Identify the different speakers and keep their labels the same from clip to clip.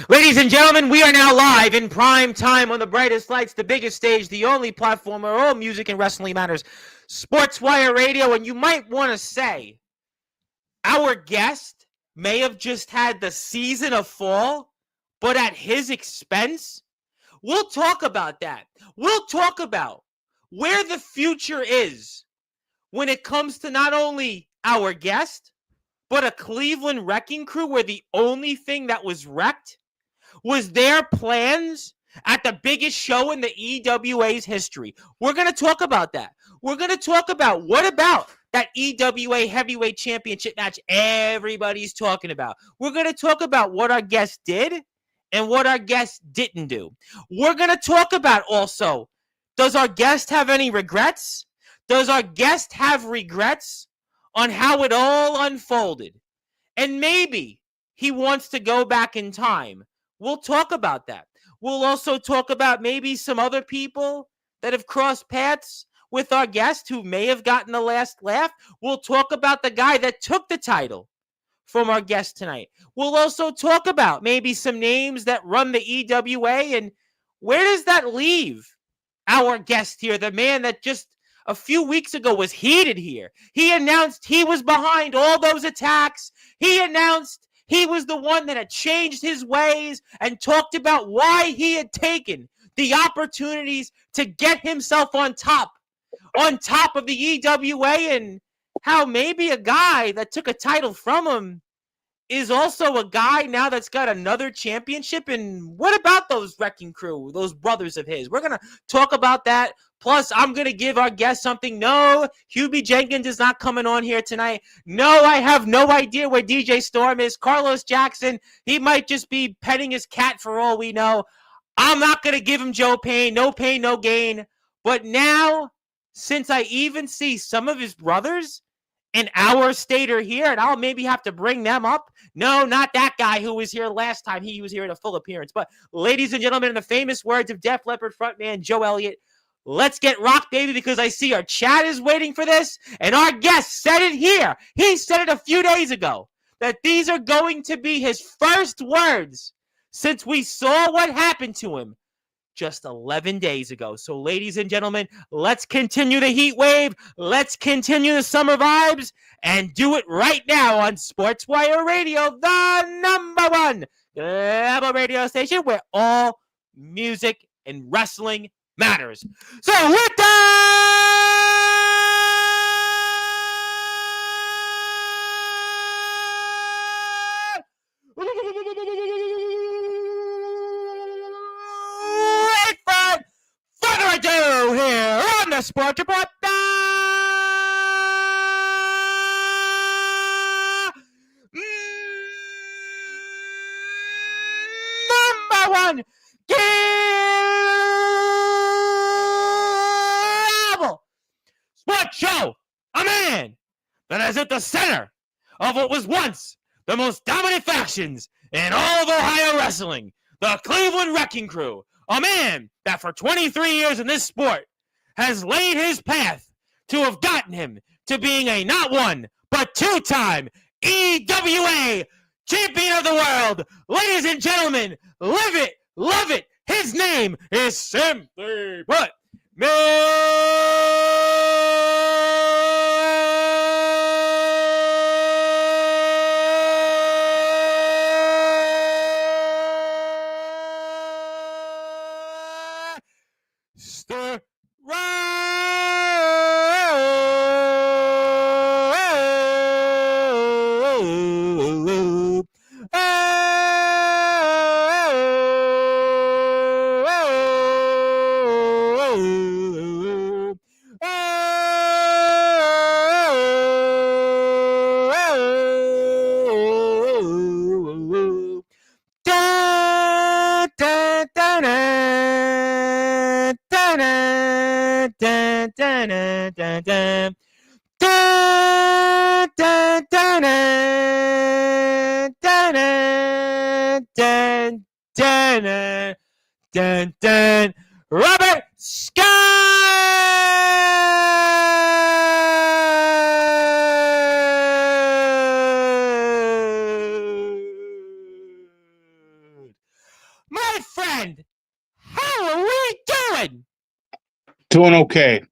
Speaker 1: Ladies and gentlemen, we are now live in prime time on the brightest lights, the biggest stage, the only platform where all music and wrestling matters, Sportswire Radio. And you might want to say, our guest may have just had the season of fall, but at his expense. We'll talk about that. We'll talk about where the future is when it comes to not only our guest, but a Cleveland wrecking crew where the only thing that was wrecked was their plans at the biggest show in the EWA's history. We're going to talk about that. We're going to talk about what about that EWA Heavyweight Championship match everybody's talking about. We're going to talk about what our guest did and what our guest didn't do. We're going to talk about also, does our guest have any regrets? Does our guest have regrets on how it all unfolded? And maybe he wants to go back in time. We'll talk about that. We'll also talk about maybe some other people that have crossed paths with our guest who may have gotten the last laugh. We'll talk about the guy that took the title from our guest tonight. We'll also talk about maybe some names that run the EWA and where does that leave our guest here, the man that just a few weeks ago was heated here. He announced he was behind all those attacks. He announced he was the one that had changed his ways and talked about why he had taken the opportunities to get himself on top of the EWA, and how maybe a guy that took a title from him is also a guy now that's got another championship. And what about those wrecking crew, those brothers of his? We're going to talk about that. Plus, I'm going to give our guest something. No, Hubie Jenkins is not coming on here tonight. No, I have no idea where DJ Storm is. Carlos Jackson, he might just be petting his cat for all we know. I'm not going to give him Joe Payne. No pain, no gain. But now, since I even see some of his brothers in our state are here, and I'll maybe have to bring them up. No, not that guy who was here last time. He was here in a full appearance. But ladies and gentlemen, in the famous words of Def Leppard frontman Joe Elliott, let's get rock, baby, because I see our chat is waiting for this, and our guest said it here. He said it a few days ago, that these are going to be his first words since we saw what happened to him just 11 days ago. So, ladies and gentlemen, let's continue the heat wave. Let's continue the summer vibes and do it right now on Sportswire Radio, the number one global radio station where all music and wrestling matters. So, with that, without further ado, here on the Sports Report, number one cable sports show, a man that is at the center of what was once the most dominant factions in all of Ohio wrestling, the Cleveland Wrecking Crew, a man that for 23 years in this sport has laid his path to have gotten him to being a not one, but two-time EWA champion of the world. Ladies and gentlemen, live it, love it. His name is simply put, Mr. Robert Scott! And how are we doing?
Speaker 2: Doing okay.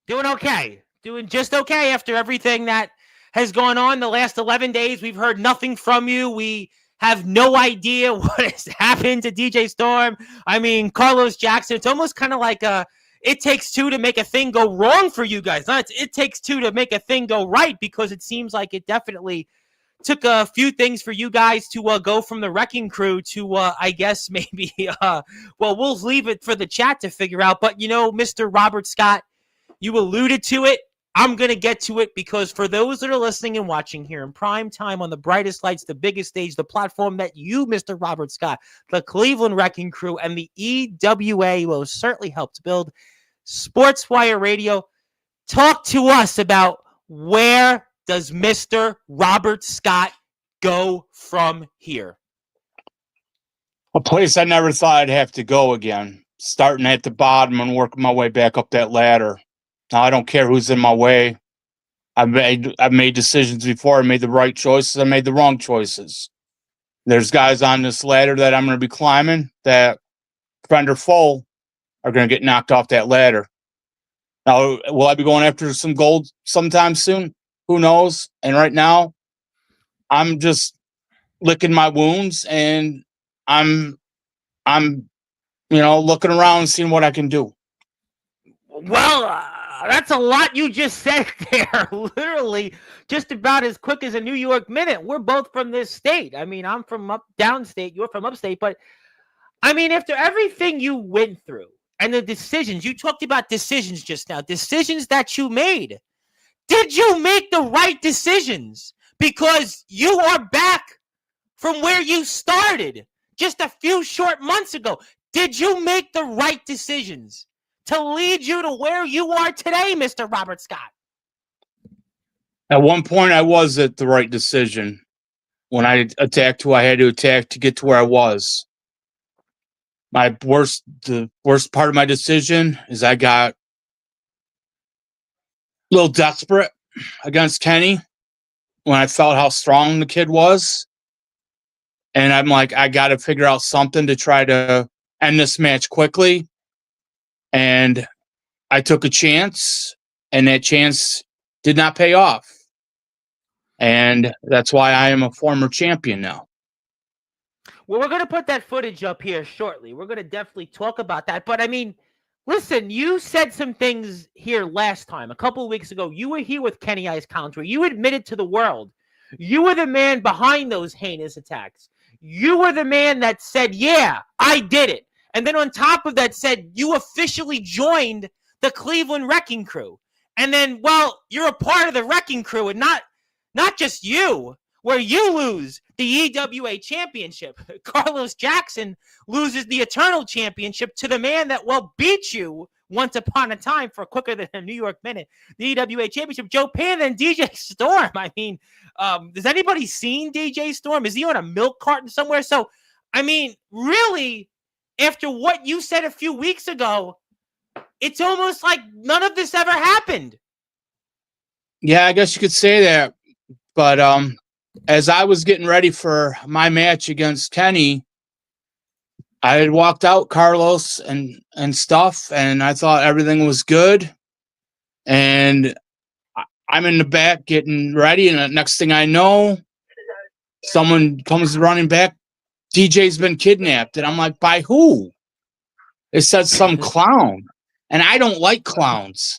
Speaker 1: Doing okay. Doing just okay after everything that has gone on the last 11 days. We've heard nothing from you. We have no idea what has happened to DJ Storm. I mean, Carlos Jackson, it's almost kind of like it takes two to make a thing go wrong for you guys. It takes two to make a thing go right, because it seems like it definitely took a few things for you guys to go from the wrecking crew to, I guess, maybe, well, we'll leave it for the chat to figure out. But, Mr. Robert Scott, you alluded to it. I'm going to get to it, because for those that are listening and watching here in prime time on the brightest lights, the biggest stage, the platform that you, Mr. Robert Scott, the Cleveland Wrecking Crew, and the EWA will certainly help to build, Sportswire Radio, talk to us about where does Mr. Robert Scott go from here?
Speaker 2: A place I never thought I'd have to go again. Starting at the bottom and working my way back up that ladder. Now, I don't care who's in my way. I've made decisions before. I made the right choices. I made the wrong choices. There's guys on this ladder that I'm going to be climbing that, friend or foe, are going to get knocked off that ladder. Now, will I be going after some gold sometime soon? Who knows? And right now, I'm just licking my wounds, and I'm looking around and seeing what I can do.
Speaker 1: Well, that's a lot you just said there. Literally, just about as quick as a New York minute. We're both from this state. I mean, I'm from downstate. You're from upstate. But, I mean, after everything you went through and the decisions, you talked about decisions just now, decisions that you made. Did you make the right decisions? Because you are back from where you started just a few short months ago. Did you make the right decisions to lead you to where you are today, Mr. Robert Scott?
Speaker 2: At one point, I was at the right decision when I attacked who I had to attack to get to where I was. The worst part of my decision is I got a little desperate against Kenny when I felt how strong the kid was. And I'm like, I got to figure out something to try to end this match quickly. And I took a chance, and that chance did not pay off. And that's why I am a former champion now.
Speaker 1: Well, we're going to put that footage up here shortly. We're going to definitely talk about that. But, I mean, listen, you said some things here last time. A couple of weeks ago, you were here with Kenny Ice Counter. You admitted to the world you were the man behind those heinous attacks. You were the man that said, yeah, I did it. And then on top of that said, you officially joined the Cleveland Wrecking Crew. And then, well, you're a part of the Wrecking Crew, and not just you, where you lose the EWA championship. Carlos Jackson loses the Eternal Championship to the man that, well, beat you once upon a time for quicker than a New York minute. The EWA championship, Joe Panda and DJ Storm. I mean, has anybody seen DJ Storm? Is he on a milk carton somewhere? So, I mean, really, after what you said a few weeks ago, it's almost like none of this ever happened.
Speaker 2: Yeah, I guess you could say that. But as I was getting ready for my match against Kenny, I had walked out Carlos and stuff, and I thought everything was good. And I'm in the back getting ready, and the next thing I know, someone comes running back. DJ's been kidnapped. And I'm like, by who? It said some clown. And I don't like clowns.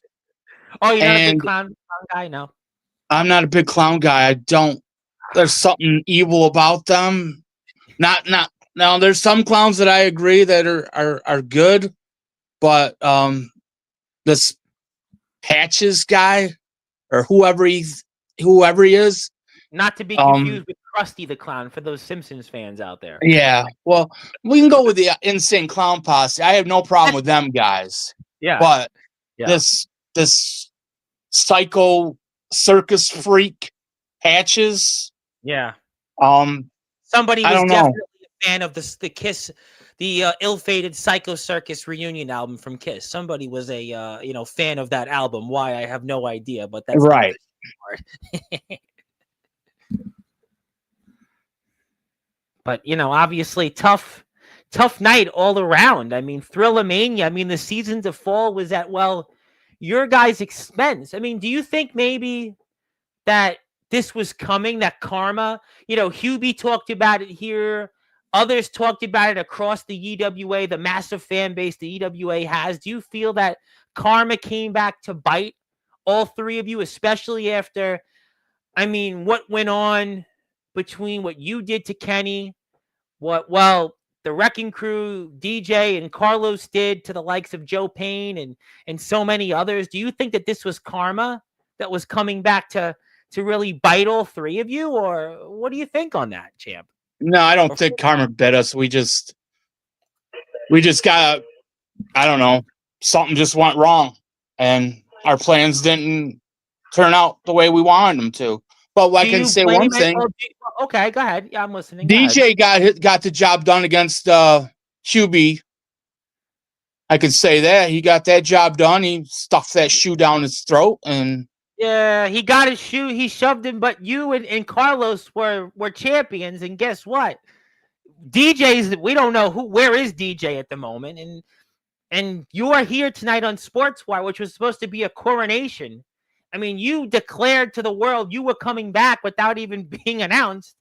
Speaker 1: Oh, you're not a big clown guy? No.
Speaker 2: I'm not a big clown guy. I don't. There's something evil about them. Now, there's some clowns that I agree that are good, but this Patches guy or whoever he is,
Speaker 1: not to be confused with Krusty the Clown for those Simpsons fans out there.
Speaker 2: Yeah, well, we can go with the Insane Clown Posse. I have no problem with them guys.
Speaker 1: Yeah,
Speaker 2: but this psycho circus freak Patches.
Speaker 1: Yeah.
Speaker 2: Somebody
Speaker 1: was definitely a fan of the Kiss, the ill-fated Psycho Circus reunion album from Kiss. Somebody was a fan of that album. Why, I have no idea, but that's
Speaker 2: right.
Speaker 1: But obviously tough tough night all around. I mean, Thrillermania. I mean, the season to fall was at, well, your guys' expense. I mean, do you think maybe that this was coming, that karma? Hubie talked about it here. Others talked about it across the EWA, the massive fan base the EWA has. Do you feel that karma came back to bite all three of you, especially after, what went on between what you did to Kenny, the Wrecking Crew, DJ, and Carlos did to the likes of Joe Payne and so many others? Do you think that this was karma that was coming back to really bite all three of you, or what do you think on that, champ?
Speaker 2: No, I don't think karma bit us. We just got, I don't know, something just went wrong, and our plans didn't turn out the way we wanted them to. But I can say one thing.
Speaker 1: Okay, go ahead. Yeah, I'm listening.
Speaker 2: DJ got the job done against QB. I can say that he got that job done. He stuffed that shoe down his throat, and
Speaker 1: yeah, he got his shoe. He shoved him. But you and Carlos were champions, and guess what? DJ's. We don't know where is DJ at the moment, and you are here tonight on Sportswire, which was supposed to be a coronation. I mean, you declared to the world you were coming back without even being announced.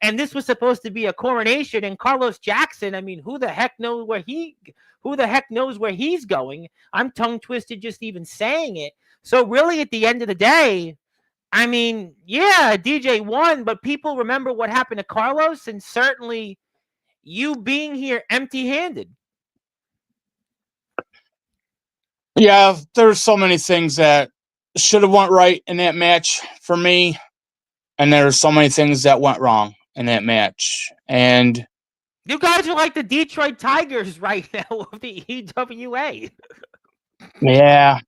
Speaker 1: And this was supposed to be a coronation. And Carlos Jackson, I mean, who the heck knows where he's going? I'm tongue twisted just even saying it. So really, at the end of the day, I mean, yeah, DJ won, but people remember what happened to Carlos, and certainly you being here empty-handed.
Speaker 2: Yeah, there's so many things that should have went right in that match for me, and there's so many things that went wrong in that match. And
Speaker 1: you guys are like the Detroit Tigers right now of the EWA.
Speaker 2: Yeah,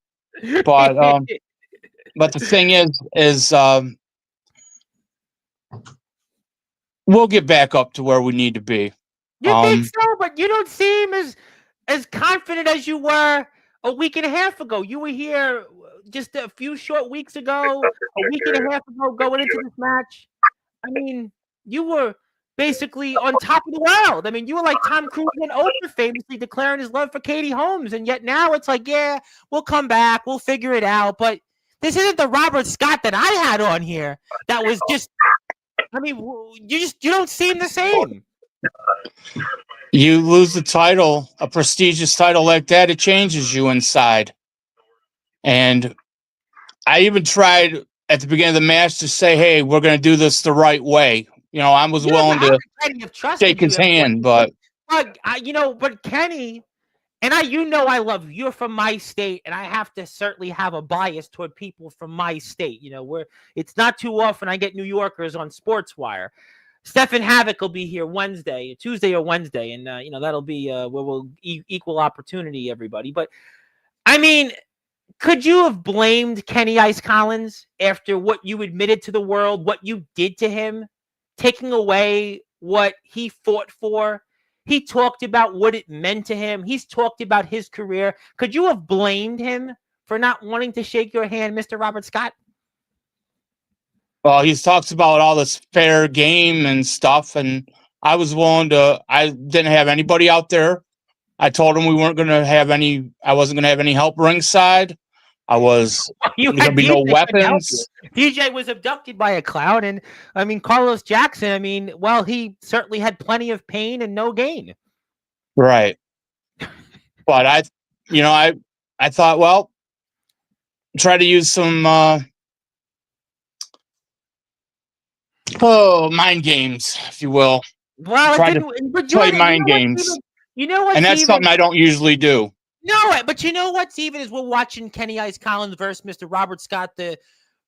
Speaker 2: but the thing is we'll get back up to where we need to be.
Speaker 1: You think so? But you don't seem as confident as you were a week and a half ago. You were here just a few short weeks ago, a week and a half ago, going into this match. I mean, you were basically on top of the world. I mean, you were like Tom Cruise and Oprah famously declaring his love for Katie Holmes. And yet now it's like, yeah, we'll come back. We'll figure it out. But this isn't the Robert Scott that I had on here. That was just, I mean, you don't seem the same.
Speaker 2: You lose the title, a prestigious title like that, it changes you inside. And I even tried at the beginning of the match to say, hey, we're going to do this the right way. I was willing to shake his hand, but
Speaker 1: Kenny, and I love you. You're from my state, and I have to certainly have a bias toward people from my state. It's not too often I get New Yorkers on Sportswire. Stefan Havoc will be here Tuesday or Wednesday, and that'll be where we'll equal opportunity, everybody. But I mean, could you have blamed Kenny Ice Collins after what you admitted to the world, what you did to him, taking away what he fought for? He talked about what it meant to him. He's talked about his career. Could you have blamed him for not wanting to shake your hand, Mr. Robert Scott?
Speaker 2: Well, he talks about all this fair game and stuff, and I didn't have anybody out there. I told him I wasn't going to have any help ringside. There's going to be no weapons.
Speaker 1: DJ was abducted by a clown, and I mean, Carlos Jackson, he certainly had plenty of pain and no gain.
Speaker 2: Right. But I thought, well, try to use some mind games, if you will.
Speaker 1: Well,
Speaker 2: try to play mind games. And that's something I don't usually do.
Speaker 1: No, but you know what's even is we're watching Kenny Ice Collins versus Mr. Robert Scott, the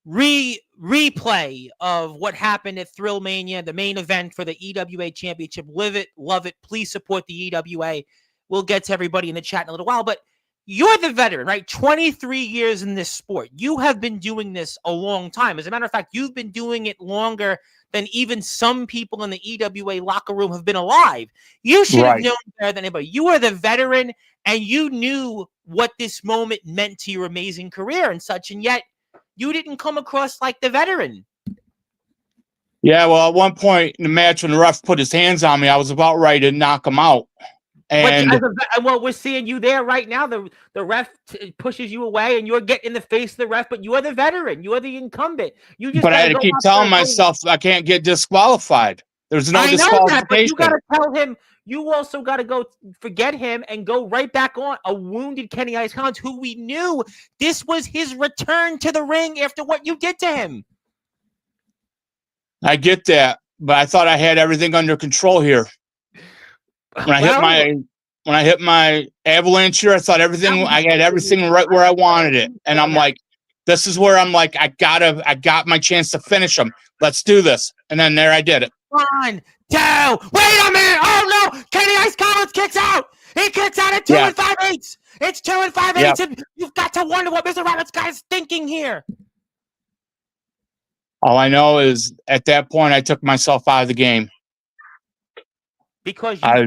Speaker 1: replay of what happened at Thrillmania, the main event for the EWA Championship. Live it, love it. Please support the EWA. We'll get to everybody in the chat in a little while, but you're the veteran, right? 23 years in this sport. You have been doing this a long time. As a matter of fact, you've been doing it longer than even some people in the EWA locker room have been alive. You should have known better than anybody. You are the veteran, and you knew what this moment meant to your amazing career and such, and yet you didn't come across like the veteran.
Speaker 2: Yeah, well, at one point in the match when the ref put his hands on me, I was about ready to knock him out. And
Speaker 1: well, we're seeing you there right now. The ref pushes you away, and you're getting in the face of the ref. But you are the veteran. You are the incumbent. You just.
Speaker 2: But I keep telling myself I can't get disqualified. There's no disqualification.
Speaker 1: That, but you got to tell him. You also got to go forget him and go right back on a wounded Kenny Ice Collins, who we knew this was his return to the ring after what you did to him.
Speaker 2: I get that, but I thought I had everything under control here. When I hit my avalanche here, I thought I had everything right where I wanted it. And I'm like, this is where I'm like, I got my chance to finish him. Let's do this. And then there I did it.
Speaker 1: 1, 2, wait a minute. Oh no, Kenny Ice Collins kicks out. He kicks out at 2 5/8. It's 2 5/8. Yep. You've got to wonder what Mr. Roberts guy is thinking here.
Speaker 2: All I know is at that point, I took myself out of the game.
Speaker 1: Because I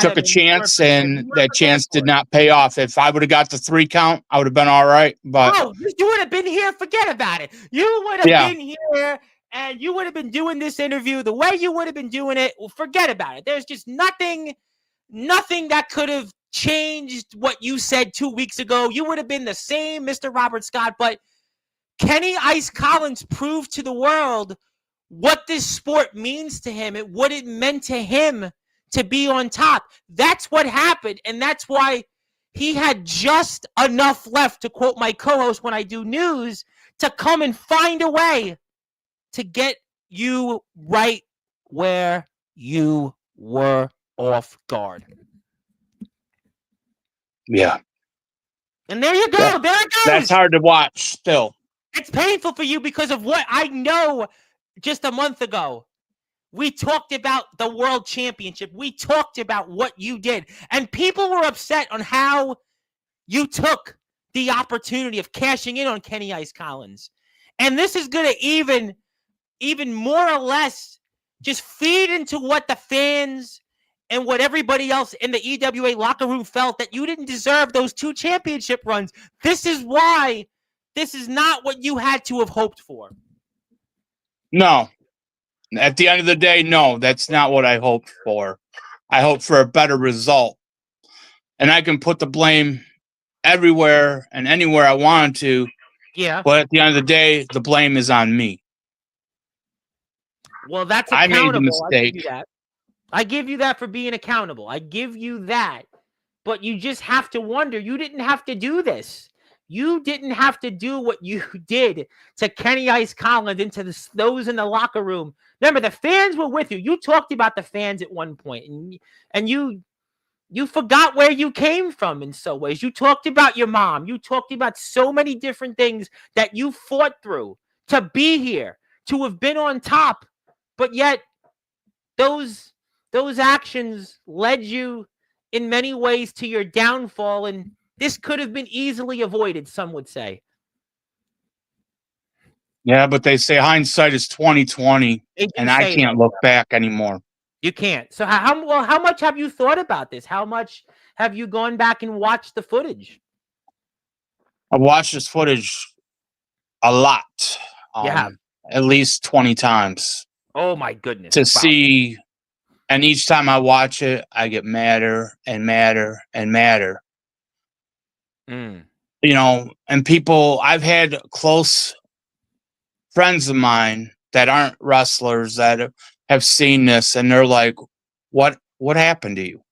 Speaker 2: took a chance, and that chance did not pay off. If I would have got the 3 count, I would have been all right. But
Speaker 1: you would have been here. Forget about it. You would have been here, and you would have been doing this interview the way you would have been doing it. Well, forget about it. There's just nothing that could have changed what you said 2 weeks ago. You would have been the same Mr. Robert Scott, but Kenny Ice Collins proved to the world what this sport means to him, what it meant to him to be on top. That's what happened, and that's why he had just enough left, to quote my co-host when I do news, to come and find a way to get you right where you were off guard.
Speaker 2: Yeah.
Speaker 1: And there you go. There it goes.
Speaker 2: That's hard to watch still.
Speaker 1: It's painful for you because of what I know. Just a month ago, we talked about the World Championship. We talked about what you did. And people were upset on how you took the opportunity of cashing in on Kenny Ice Collins. And this is going to even more or less just feed into what the fans and what everybody else in the EWA locker room felt, that you didn't deserve those 2 championship runs. This is why this is not what you had to have hoped for.
Speaker 2: No. At the end of the day, no, that's not what I hoped for. I hoped for a better result. And I can put the blame everywhere and anywhere I wanted to.
Speaker 1: Yeah.
Speaker 2: But at the end of the day, the blame is on me.
Speaker 1: Well, that's accountable. I made the mistake. I give you that for being accountable. I give you that. But you just have to wonder, you didn't have to do this. You didn't have to do what you did to Kenny Ice Collins and to those in the locker room. Remember, the fans were with you. You talked about the fans at one point, and you forgot where you came from in some ways. You talked about your mom. You talked about so many different things that you fought through to be here, to have been on top. But yet, those actions led you in many ways to your downfall, and this could have been easily avoided, some would say.
Speaker 2: Yeah, but they say hindsight is 20/20, and I can't look back anymore.
Speaker 1: You can't. So how much have you thought about this? How much have you gone back and watched the footage?
Speaker 2: I've watched this footage a lot. At least 20 times.
Speaker 1: Oh, my goodness.
Speaker 2: To see, and each time I watch it, I get madder and madder and madder. You know, and people, I've had close friends of mine that aren't wrestlers that have seen this, and they're like, what happened to you?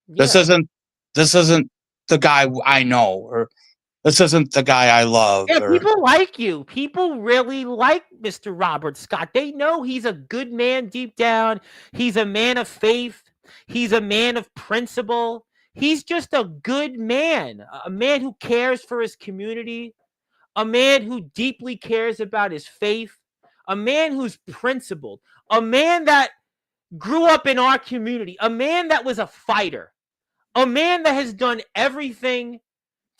Speaker 2: Yeah. This isn't the guy I know, or this isn't the guy I love.
Speaker 1: Yeah, people like you. People really like Mr. Robert Scott. They know he's a good man deep down. He's a man of faith. He's a man of principle. He's just a good man, a man who cares for his community, a man who deeply cares about his faith, a man who's principled, a man that grew up in our community, a man that was a fighter, a man that has done everything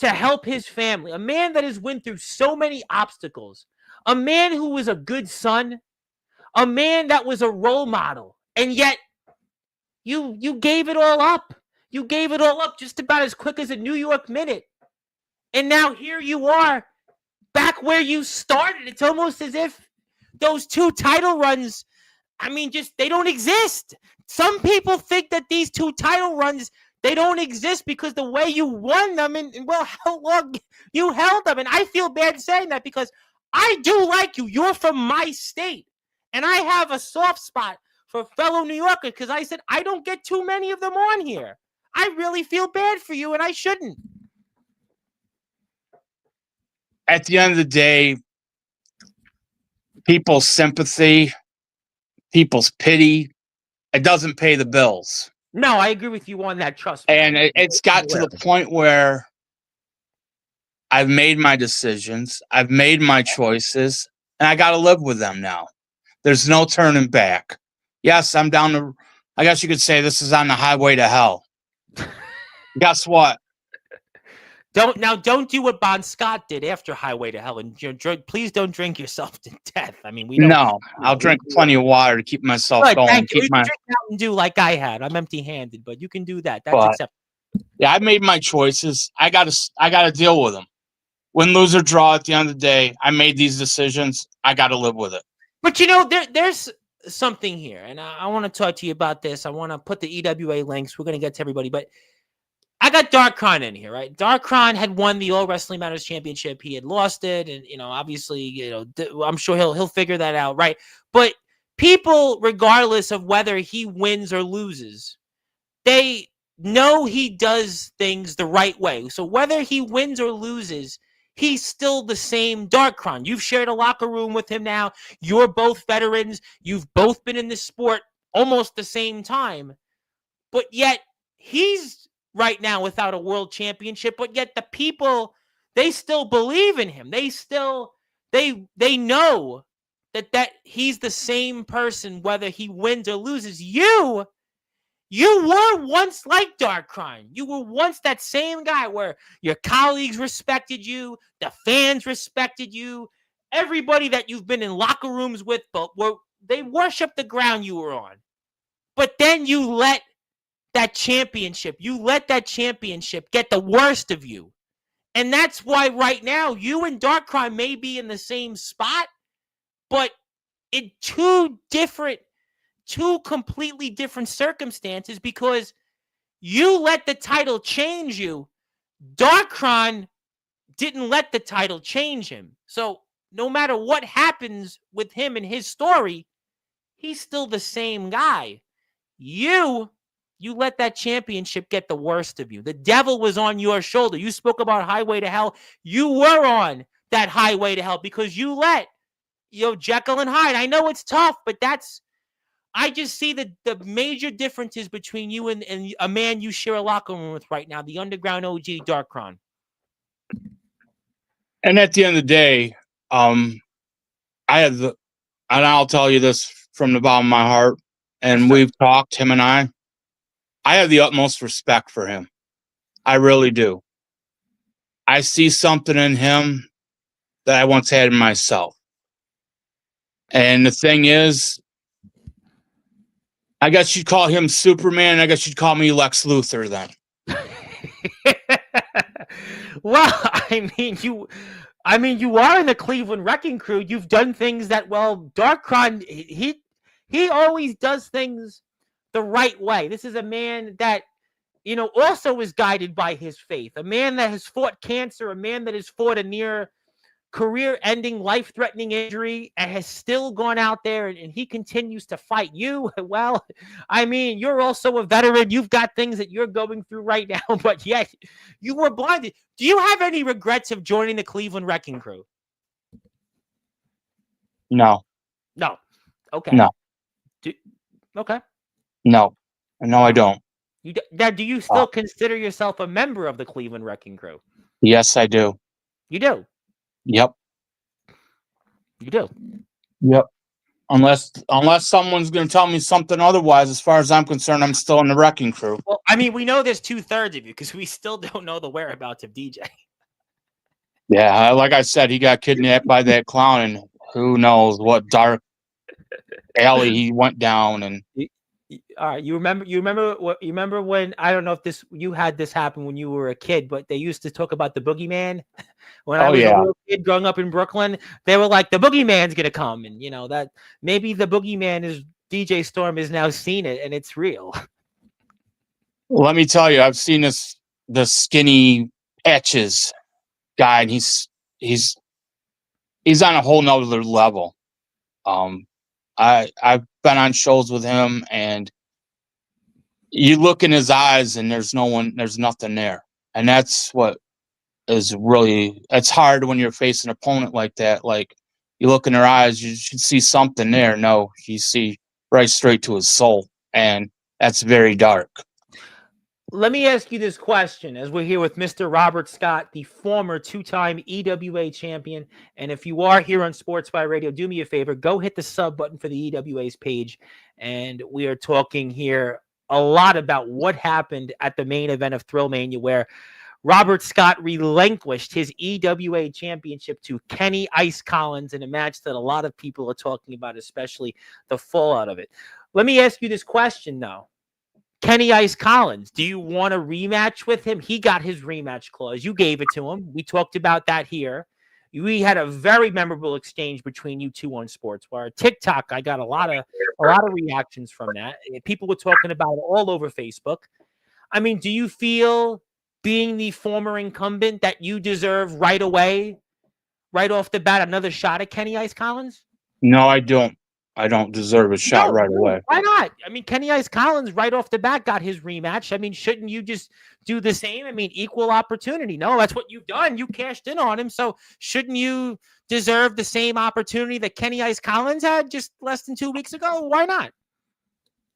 Speaker 1: to help his family, a man that has went through so many obstacles, a man who was a good son, a man that was a role model, and yet you gave it all up. You gave it all up just about as quick as a New York minute. And now here you are, back where you started. It's almost as if those 2 title runs, I mean, just they don't exist. Some people think that these 2 title runs They don't exist because the way you won them and well, how long you held them. And I feel bad saying that because I do like you. You're from my state. And I have a soft spot for fellow New Yorkers because I said I don't get too many of them on here. I really feel bad for you and I shouldn't.
Speaker 2: At the end of the day, people's sympathy, people's pity, it doesn't pay the bills.
Speaker 1: No, I agree with you on that. Trust me.
Speaker 2: And it's got to the point where I've made my decisions, I've made my choices, and I got to live with them now. There's no turning back. Yes, I'm down to, I guess you could say this is on the highway to hell. Guess what?
Speaker 1: Don't do what Bon Scott did after Highway to Hell, and please don't drink yourself to death. I mean, we don't.
Speaker 2: No, I'll drink plenty of water to keep myself going.
Speaker 1: Thank you. You can drink Mountain Dew like I had. I'm empty-handed, but you can do that. That's acceptable.
Speaker 2: Yeah, I made my choices. I gotta deal with them. Win, lose, or draw. At the end of the day, I made these decisions. I got to live with it.
Speaker 1: But there's something here, and I want to talk to you about this. I want to put the EWA links. We're going to get to everybody, but I got Darkron in here, right? Darkron had won the All Wrestling Matters Championship. He had lost it, and obviously, I'm sure he'll figure that out, right? But people, regardless of whether he wins or loses, they know he does things the right way. So whether he wins or loses, he's still the same Darkron. You've shared a locker room with him now. You're both veterans. You've both been in this sport almost the same time. But yet, he's right now without a world championship. But yet, the people, they still believe in him. They still, they know that he's the same person, whether he wins or loses. You were once like Darkron. You were once that same guy where your colleagues respected you, the fans respected you, everybody that you've been in locker rooms with, but they worshiped the ground you were on. But then you let that championship get the worst of you. And that's why right now you and Darkron may be in the same spot, but in two completely different circumstances because you let the title change you. Darkron didn't let the title change him. So no matter what happens with him and his story, he's still the same guy. You let that championship get the worst of you. The devil was on your shoulder. You spoke about Highway to Hell. You were on that Highway to Hell because you let Jekyll and Hyde. I know it's tough, but I just see the major differences between you and a man you share a locker room with right now, the underground OG Darkron.
Speaker 2: And at the end of the day, and I'll tell you this from the bottom of my heart, and we've talked, him and I have the utmost respect for him. I really do. I see something in him that I once had in myself. And the thing is, I guess you'd call him Superman. I guess you'd call me Lex Luthor then.
Speaker 1: Well, I mean, you are in the Cleveland Wrecking Crew. You've done things that, well, Darkron, he always does things the right way. This is a man that, also is guided by his faith. A man that has fought cancer, a man that has fought a near career-ending, life-threatening injury and has still gone out there and he continues to fight. You, well, I mean, you're also a veteran. You've got things that you're going through right now, but yet you were blinded. Do you have any regrets of joining the Cleveland Wrecking Crew?
Speaker 2: No.
Speaker 1: Okay.
Speaker 2: No.
Speaker 1: Okay.
Speaker 2: No, I don't.
Speaker 1: Now, do you still consider yourself a member of the Cleveland Wrecking Crew?
Speaker 2: Yes, I do.
Speaker 1: You do?
Speaker 2: Yep.
Speaker 1: You do?
Speaker 2: Yep. Unless someone's going to tell me something otherwise, as far as I'm concerned, I'm still in the Wrecking Crew.
Speaker 1: Well, I mean, we know there's 2/3 of you because we still don't know the whereabouts of DJ.
Speaker 2: Yeah, like I said, he got kidnapped by that clown, and who knows what dark alley he went down. And
Speaker 1: all right, you remember when, I don't know if you had this happen when you were a kid, but they used to talk about the boogeyman. When I was a little kid growing up in Brooklyn, they were like, the boogeyman's gonna come, and that maybe the boogeyman is DJ Storm has now seen it and it's real.
Speaker 2: Well, let me tell you, I've seen the skinny patches guy, and he's on a whole nother level. I've been on shows with him, and you look in his eyes, and there's nothing there, and that's what is really. It's hard when you're facing an opponent like that. Like, you look in their eyes, you should see something there. No, you see right straight to his soul, and that's very dark.
Speaker 1: Let me ask you this question as we're here with Mr. Robert Scott, the former two-time EWA champion. And if you are here on Sportswire Radio, do me a favor, go hit the sub button for the EWA's page. And we are talking here a lot about what happened at the main event of Thrillmania, where Robert Scott relinquished his EWA championship to Kenny Ice Collins in a match that a lot of people are talking about, especially the fallout of it. Let me ask you this question, though. Kenny Ice Collins, do you want a rematch with him? He got his rematch clause. You gave it to him. We talked about that here. We had a very memorable exchange between you two on Sportswire. TikTok, I got a lot of reactions from that. People were talking about it all over Facebook. I mean, do you feel, being the former incumbent, that you deserve right away, right off the bat, another shot at Kenny Ice Collins?
Speaker 2: No, I don't. I don't deserve a shot right away.
Speaker 1: Why not? I mean, Kenny Ice Collins right off the bat got his rematch. I mean, shouldn't you just do the same? I mean, equal opportunity. No, that's what you've done. You cashed in on him. So shouldn't you deserve the same opportunity that Kenny Ice Collins had just less than 2 weeks ago? Why not?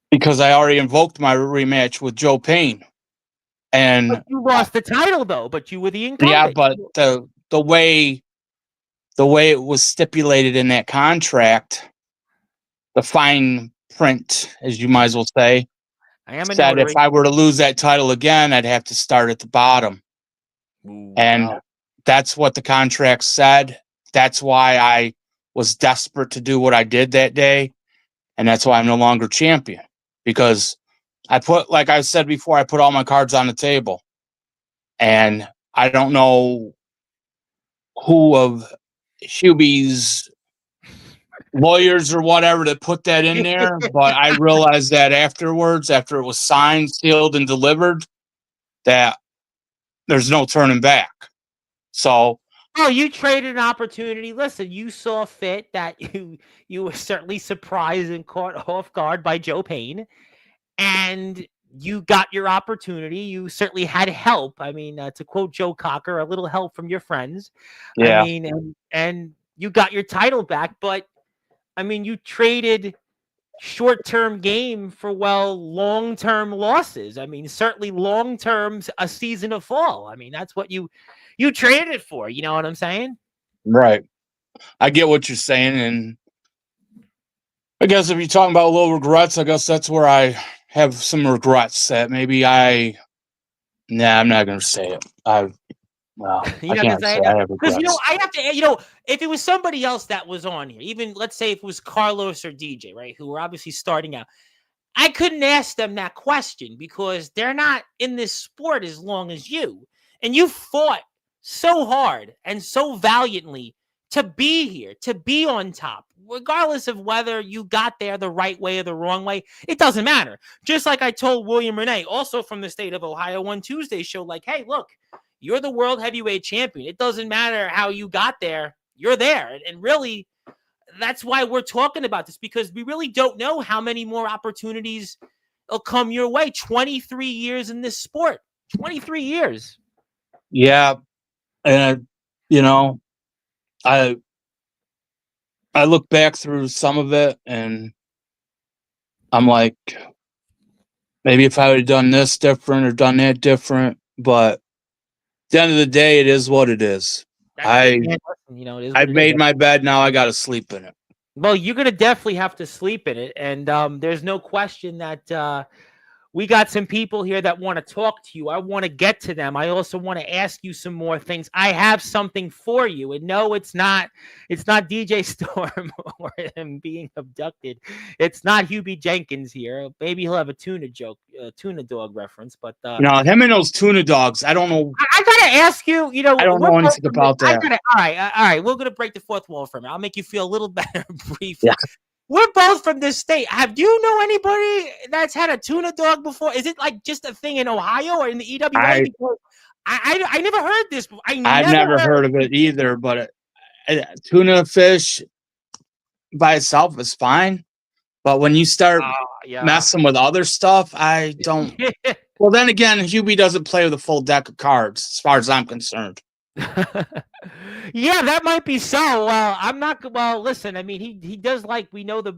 Speaker 2: Because I already invoked my rematch with Joe Payne. And
Speaker 1: but you lost the title, though, but you were the incumbent.
Speaker 2: Yeah, but the way it was stipulated in that contract, the fine print, as you might as well say, said if I were to lose that title again, I'd have to start at the bottom. Ooh, and wow. That's what the contract said. That's why I was desperate to do what I did that day. And that's why I'm no longer champion. Because like I said before, I put all my cards on the table. And I don't know who of Hubie's lawyers or whatever to put that in there, but I realized that afterwards, after it was signed, sealed, and delivered, that there's no turning back. So,
Speaker 1: you traded an opportunity. Listen, you saw fit that you were certainly surprised and caught off guard by Joe Payne, and you got your opportunity. You certainly had help. I mean, to quote Joe Cocker, a little help from your friends. Yeah. I mean, and you got your title back, but I mean, you traded short-term game for, long-term losses. I mean, certainly long-term's a season of fall. I mean, that's what you traded it for. You know what I'm saying?
Speaker 2: Right. I get what you're saying. And I guess if you're talking about little regrets, I guess that's where I have some regrets that maybe I'm not going to say it. Well, I can't say I have regrets.
Speaker 1: Because, I have to, if it was somebody else that was on here, even let's say if it was Carlos or DJ, right, who were obviously starting out, I couldn't ask them that question because they're not in this sport as long as you. And you fought so hard and so valiantly to be here, to be on top, regardless of whether you got there the right way or the wrong way. It doesn't matter. Just like I told William Renee, also from the state of Ohio, on Tuesday's show, like, hey, look, you're the world heavyweight champion. It doesn't matter how you got there. You're there. And really, that's why we're talking about this, because we really don't know how many more opportunities will come your way. 23 years in this sport. 23 years.
Speaker 2: Yeah. And, I look back through some of it and I'm like, maybe if I would have done this different or done that different, but at the end of the day, it is what it is. I've made my bed. Now I got to sleep in it.
Speaker 1: Well, you're going to definitely have to sleep in it. And there's no question that we got some people here that want to talk to you. I want to get to them. I also want to ask you some more things. I have something for you. And no, it's not DJ Storm or him being abducted. It's not Hubie Jenkins here. Maybe he'll have a tuna dog reference, but
Speaker 2: him and those tuna dogs. I don't know.
Speaker 1: I gotta ask you.
Speaker 2: I don't know anything about that.
Speaker 1: All right. We're gonna break the fourth wall for a minute. I'll make you feel a little better briefly. Yeah. we're both from this state. Do you know anybody that's had a tuna dog before? Is it like just a thing in Ohio or in the EWA?
Speaker 2: I
Speaker 1: Because I never heard this. I
Speaker 2: I've
Speaker 1: never
Speaker 2: never
Speaker 1: heard
Speaker 2: heard of it either, but tuna fish by itself is fine. But when you start
Speaker 1: yeah.
Speaker 2: messing with other stuff, I don't. Well, then again, Hubie doesn't play with a full deck of cards, as far as I'm concerned.
Speaker 1: Yeah, that might be so. Well, I'm not. Well, listen. I mean, he does like we know the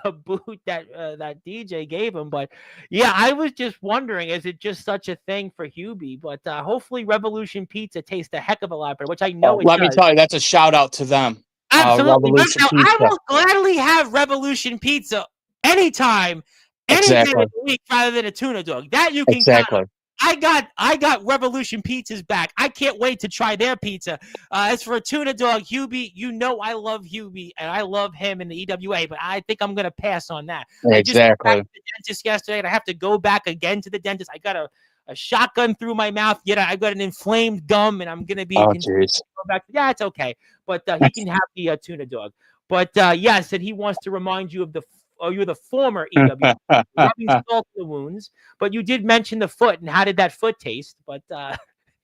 Speaker 1: the boot that that DJ gave him, but yeah, I was just wondering, is it just such a thing for Hubie? But hopefully, Revolution Pizza tastes a heck of a lot better, which I know it
Speaker 2: Let me
Speaker 1: does.
Speaker 2: tell you, that's a shout out to them.
Speaker 1: Absolutely.
Speaker 2: Revolution
Speaker 1: Now, I
Speaker 2: Pizza.
Speaker 1: will gladly have Revolution Pizza anytime, any day
Speaker 2: Exactly.
Speaker 1: of the week, rather than a tuna dog. That you can count.
Speaker 2: Exactly.
Speaker 1: I got Revolution Pizza's back. I can't wait to try their pizza. As for a tuna dog, Hubie, you know I love Hubie and I love him in the EWA, but I think I'm gonna pass on that. I just went back
Speaker 2: Exactly.
Speaker 1: to the dentist yesterday, and I have to go back again to the dentist. I got a shotgun through my mouth. Yet I got an inflamed gum, and I'm gonna be
Speaker 2: Oh,
Speaker 1: continuing
Speaker 2: jeez.
Speaker 1: to go back. Yeah, it's okay, but he can have the tuna dog. But yes, and he wants to remind you of the. Oh, you're the former EW rubbing salt in the wounds, but you did mention the foot, and how did that foot taste? But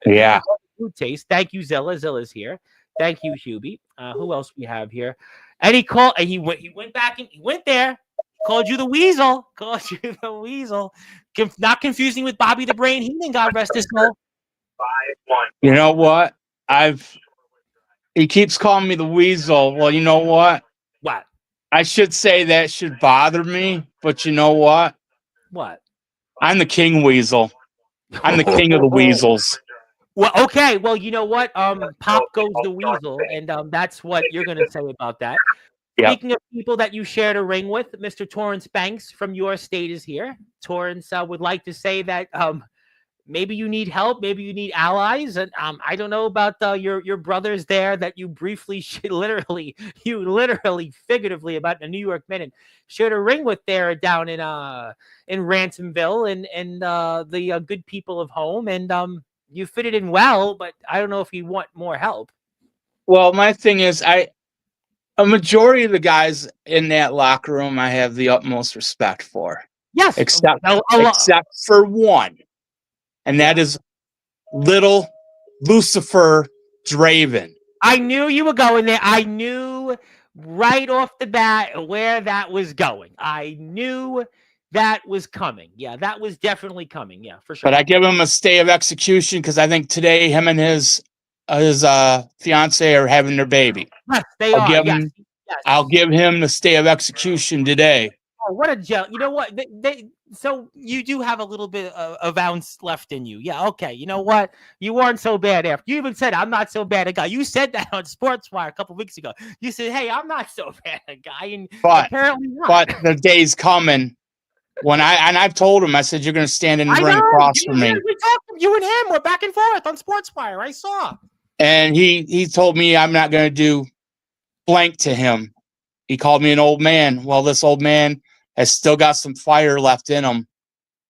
Speaker 2: Yeah.
Speaker 1: food taste. Thank you, Zilla. Zilla's here. Thank you, Hubie. Who else we have here? And he called, and he went back and he went there. Called you the weasel. Called you the weasel. Not confusing with Bobby the Brain Heenan. God rest his soul.
Speaker 2: 5-1. You know what? He keeps calling me the weasel. Well, you know what?
Speaker 1: What?
Speaker 2: I should say that should bother me, but you know what?
Speaker 1: What?
Speaker 2: I'm the king weasel. I'm the king of the weasels.
Speaker 1: Well, okay. Well, you know what? Pop goes the weasel, and that's what you're gonna say about that.
Speaker 2: Yep.
Speaker 1: Speaking of people that you shared a ring with, Mr. Torrance Banks from your state is here. Torrance would like to say that maybe you need help, maybe you need allies, and I don't know about your brothers there that you briefly literally figuratively about the New York Minute shared a ring with there down in Ransomville and the good people of home, and you fitted in well, but I don't know if you want more help.
Speaker 2: Well, my thing is, a majority of the guys in that locker room, I have the utmost respect for.
Speaker 1: Yes,
Speaker 2: except for one, and that is little Lucifer Draven.
Speaker 1: I knew you were going there. I knew right off the bat where that was going. I knew that was coming. Yeah, that was definitely coming. Yeah, for sure.
Speaker 2: But I give him a stay of execution because I think today him and his fiance are having their baby.
Speaker 1: Yes, they are. Yes.
Speaker 2: I'll give him the stay of execution today.
Speaker 1: Oh, what a gel! You know what? So you do have a little bit of ounce left in you. Yeah. Okay. You know what? You weren't so bad after. You even said I'm not so bad a guy. You said that on Sportswire a couple of weeks ago. You said, "Hey, I'm not so bad a guy," and apparently not.
Speaker 2: But the day's coming when I've told him. I said, "You're going to stand in the ring across from me."
Speaker 1: We talked. You and him were back and forth on Sportswire. I saw.
Speaker 2: And he told me I'm not going to do blank to him. He called me an old man. Well, this old man has still got some fire left in him,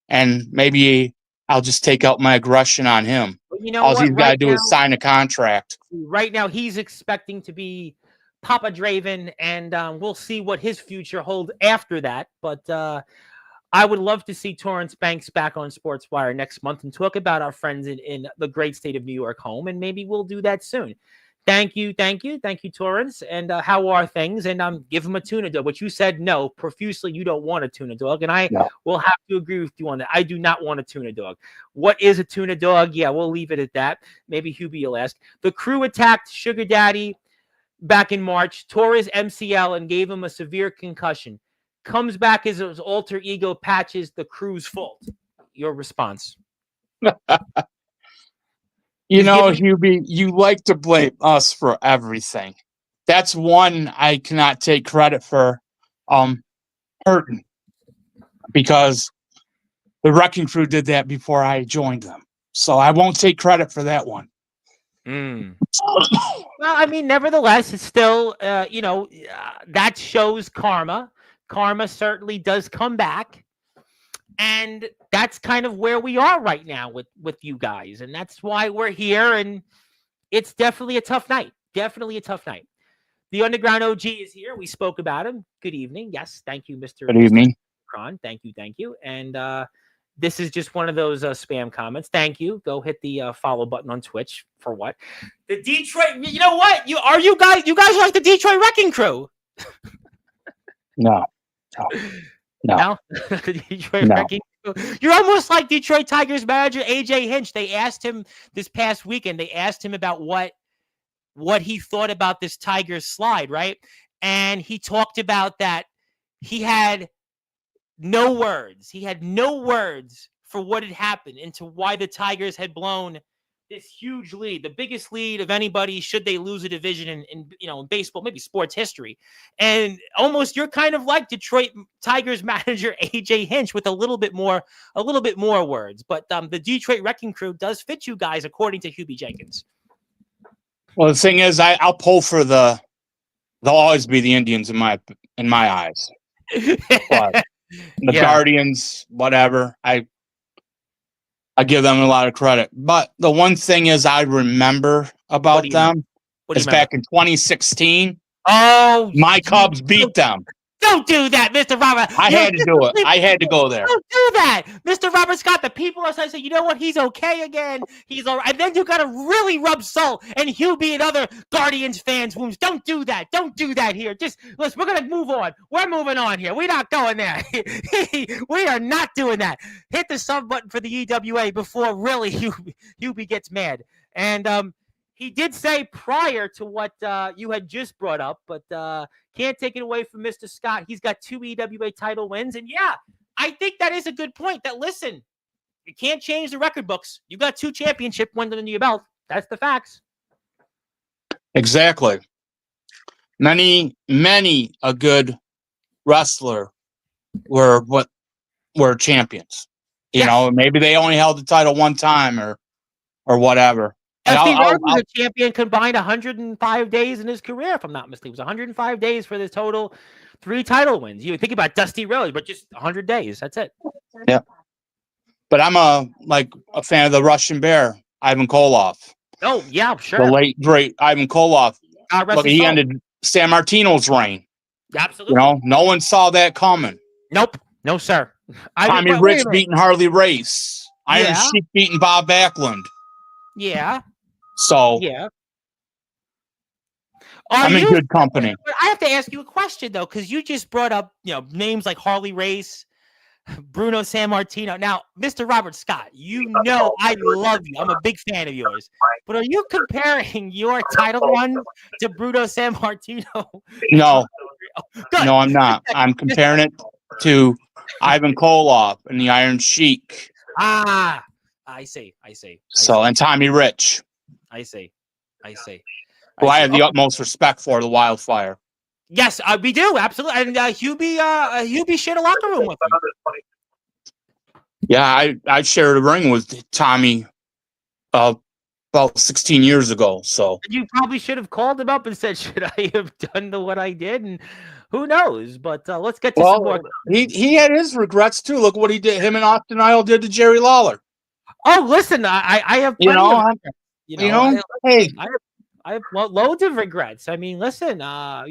Speaker 2: and maybe I'll just take out my aggression on him.
Speaker 1: You know
Speaker 2: all he's got to do is sign a contract.
Speaker 1: Right now, he's expecting to be Papa Draven, and we'll see what his future holds after that. But I would love to see Torrance Banks back on Sportswire next month and talk about our friends in the great state of New York home, and maybe we'll do that soon. Thank you, Torrance. And how are things? And give him a tuna dog. But you said no profusely. You don't want a tuna dog, and I will have to agree with you on that. I do not want a tuna dog. What is a tuna dog? Yeah, we'll leave it at that. Maybe Hubie will ask. The Crew attacked Sugar Daddy back in March, tore his MCL, and gave him a severe concussion. Comes back as his alter ego Patches the Crew's fault. Your response?
Speaker 2: You know, Hubie, you like to blame us for everything. That's one I cannot take credit for hurting, because the Wrecking Crew did that before I joined them. So I won't take credit for that one.
Speaker 1: Well, I mean, nevertheless, it's still, that shows karma. Karma certainly does come back. And that's kind of where we are right now with you guys. And that's why we're here. And it's definitely a tough night. The Underground OG is here. We spoke about him. Good evening. Yes, thank you, Mr.
Speaker 2: Good evening.
Speaker 1: Kron. Thank you. And this is just one of those spam comments. Thank you. Go hit the follow button on Twitch for what? The Detroit. You know what? You guys are like the Detroit Wrecking Crew.
Speaker 2: No.
Speaker 1: The Detroit Wrecking Crew. You're almost like Detroit Tigers manager AJ Hinch. They asked him this past weekend. They asked him about what he thought about this Tigers slide, right? And he talked about that he had no words. He had no words for what had happened and to why the Tigers had blown this huge lead, the biggest lead of anybody should they lose a division in baseball, maybe sports history. And almost you're kind of like Detroit Tigers manager AJ Hinch with a little bit more words. But the Detroit Wrecking Crew does fit you guys, according to Hubie Jenkins.
Speaker 2: Well, the thing is, I'll pull for they'll always be the Indians in my eyes. But the Guardians, whatever, I give them a lot of credit. But the one thing is I remember about them is back in 2016.
Speaker 1: Oh,
Speaker 2: my Cubs beat them.
Speaker 1: Don't do that, Mr. Robert.
Speaker 2: I had to do it. I had to go there.
Speaker 1: Don't do that, Mr. Robert Scott. The people are saying, you know what? He's okay again. He's all right. And then you got to really rub salt and Hubie and other Guardians fans' wounds. Don't do that. Don't do that here. Just listen. We're gonna move on. We're moving on here. We're not going there. We are not doing that. Hit the sub button for the EWA before really Hubie gets mad. And he did say prior to what you had just brought up, but can't take it away from Mr. Scott. He's got 2 EWA title wins. And yeah, I think that is a good point that, listen, you can't change the record books. You got 2 championship wins under your belt. That's the facts.
Speaker 2: Exactly. Many a good wrestler were champions. You know, maybe they only held the title one time or whatever.
Speaker 1: Dusty Rhodes was a champion combined 105 days in his career, if I'm not mistaken. It was 105 days for this total 3 title wins. You think about Dusty Rhodes, but just 100 days. That's it.
Speaker 2: Yeah. But I'm a fan of the Russian Bear, Ivan Koloff.
Speaker 1: Oh, yeah, sure.
Speaker 2: The late, great Ivan Koloff. Look, he ended San Martino's reign.
Speaker 1: Absolutely.
Speaker 2: You know, no one saw that coming.
Speaker 1: Nope. No, sir.
Speaker 2: Tommy Rich beating Harley Race. Iron Sheik beating Bob Backlund.
Speaker 1: Yeah.
Speaker 2: So
Speaker 1: yeah,
Speaker 2: I'm in good company.
Speaker 1: I have to ask you a question though, because you just brought up names like Harley Race, Bruno Sammartino. Now, Mr. Robert Scott, you know I love you. I'm a big fan of yours. But are you comparing your title run to Bruno Sammartino?
Speaker 2: No. No, I'm not. I'm comparing it to Ivan Koloff and the Iron Sheik.
Speaker 1: Ah, I see.
Speaker 2: And Tommy Rich.
Speaker 1: I see.
Speaker 2: Who I have the utmost respect for, the Wildfire.
Speaker 1: Yes, we do, absolutely. And Hubie shared a locker room with him.
Speaker 2: Yeah, I shared a ring with Tommy about 16 years ago. So
Speaker 1: you probably should have called him up and said, "Should I have done what I did?" And who knows? But let's get to some more.
Speaker 2: He had his regrets too. Look what he did. Him and Austin Idol did to Jerry Lawler.
Speaker 1: Oh, listen, I have
Speaker 2: hey,
Speaker 1: I have loads of regrets. I mean, listen, I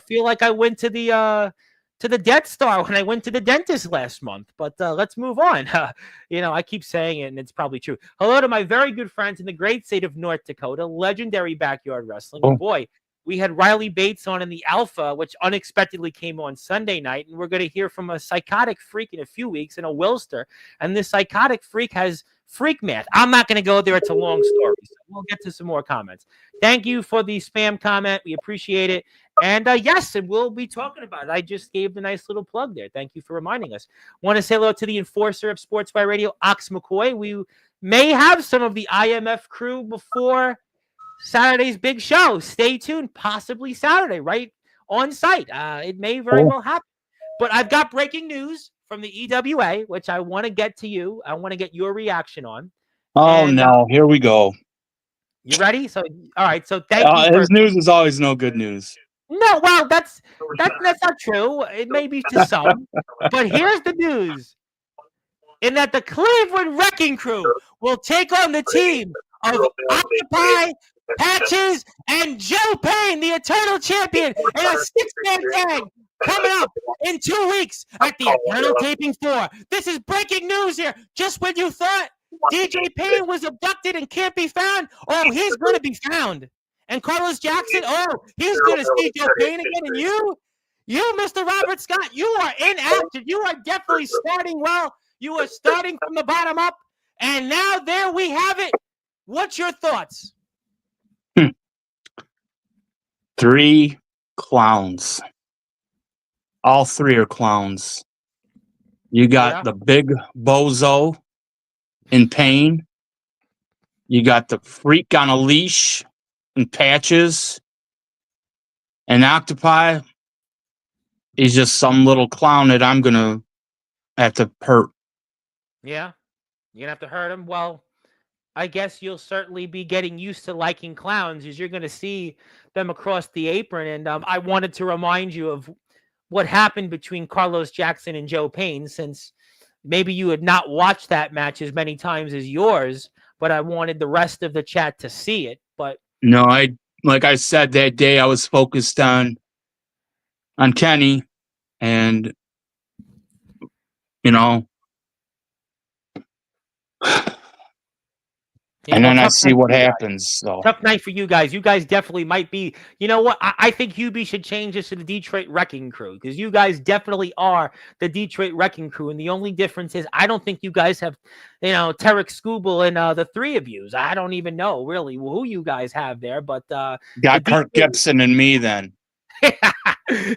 Speaker 1: feel like I went to the Death Star when I went to the dentist last month. But let's move on. I keep saying it, and it's probably true. Hello to my very good friends in the great state of North Dakota, legendary backyard wrestling. Oh. Boy, we had Riley Bates on in the Alpha, which unexpectedly came on Sunday night, and we're going to hear from a psychotic freak in a few weeks in a Wilster, and this psychotic freak has freak math. I'm not going to go there. It's a long story. So we'll get to some more comments. Thank you for the spam comment. We appreciate it. And yes, and we'll be talking about it. I just gave the nice little plug there. Thank you for reminding us. Want to say hello to the enforcer of Sportswire Radio, Ox McCoy. We may have some of the IMF crew before Saturday's big show. Stay tuned. Possibly Saturday, right on site. It may very well happen. But I've got breaking news from the EWA, which I want to get to you. I want to get your reaction on.
Speaker 2: Oh, no. Here we go.
Speaker 1: You ready? So, all right. So thank you.
Speaker 2: His news is always no good news.
Speaker 1: No, well, that's not true. It may be to some. But here's the news. In that the Cleveland Wrecking Crew will take on the team of Octopi Patches, and Joe Payne, the Eternal Champion, in a six-man tag coming up in 2 weeks at the Eternal Taping 4. This is breaking news here. Just when you thought DJ Payne was abducted and can't be found, oh, he's going to be found. And Carlos Jackson, oh, he's going to see Joe Payne again. And you, Mr. Robert Scott, you are in action. You are definitely starting well. You are starting from the bottom up. And now there we have it. What's your thoughts?
Speaker 2: 3 clowns. All 3 are clowns. You got the big bozo in Pain. You got the freak on a leash and Patches. And Octopi is just some little clown that I'm going to have to hurt.
Speaker 1: Yeah, you're going to have to hurt him. Well, I guess you'll certainly be getting used to liking clowns as you're going to see them across the apron. And I wanted to remind you of what happened between Carlos Jackson and Joe Payne, since maybe you had not watched that match as many times as yours, but I wanted the rest of the chat to see it. But
Speaker 2: no, like I said that day, I was focused on Kenny, and and then I see what happens. So
Speaker 1: tough night for you guys. You guys definitely might be. You know what? I think Hubie should change this to the Detroit Wrecking Crew, because you guys definitely are the Detroit Wrecking Crew. And the only difference is I don't think you guys have, Tarek Skubal and the 3 of yous. I don't even know really who you guys have there. But
Speaker 2: got Kirk Gibson and me then.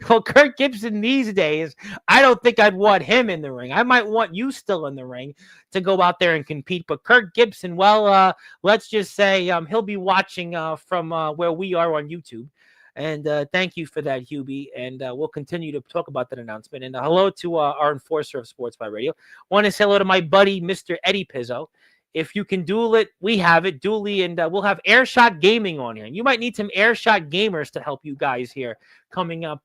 Speaker 1: Well, Kirk Gibson these days, I don't think I'd want him in the ring. I might want you still in the ring to go out there and compete. But Kirk Gibson, well, let's just say he'll be watching from where we are on YouTube. And thank you for that, Hubie. And we'll continue to talk about that announcement. And hello to our enforcer of Sportzwire Radio. Want to say hello to my buddy, Mr. Eddie Pizzo. If you can duel it, we have it. Dually, and we'll have Airshot Gaming on here. You might need some Airshot gamers to help you guys here coming up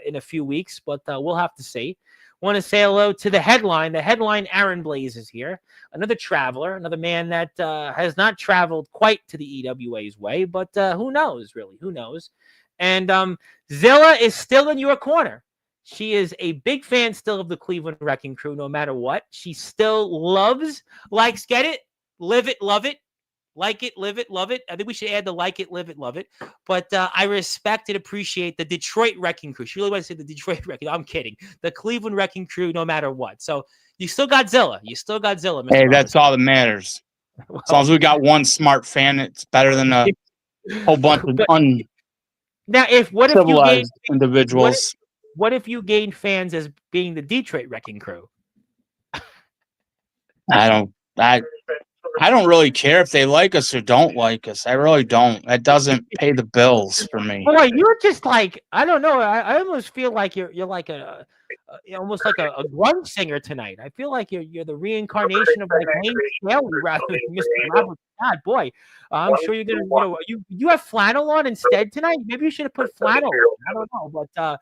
Speaker 1: in a few weeks, but we'll have to see. Want to say hello to the headline. The headline, Aaron Blaze, is here. Another traveler, another man that has not traveled quite to the EWA's way, but who knows, really? Who knows? And Zilla is still in your corner. She is a big fan still of the Cleveland Wrecking Crew, no matter what. She still likes, get it, live it, love it, like it, live it, love it. I think we should add the like it, live it, love it. But I respect and appreciate the Detroit Wrecking Crew. She really wants to say the Detroit Wrecking. I'm kidding. The Cleveland Wrecking Crew, no matter what. So you still got Zilla. Mr.
Speaker 2: Hey,
Speaker 1: Robinson.
Speaker 2: that's all that matters. Well, as long as we got one smart fan, it's better than a whole bunch of uncivilized individuals.
Speaker 1: What if you gain fans as being the Detroit Wrecking Crew?
Speaker 2: I don't really care if they like us or don't like us. I really don't. That doesn't pay the bills for me.
Speaker 1: Boy, you're just like, I don't know. I almost feel like you're like almost like a grunge singer tonight. I feel like you're the reincarnation of like Wayne Staley rather than Mr. Robert. God, boy, I'm sure you're gonna. You have flannel on instead tonight. Maybe you should have put flannel on. I don't know, but.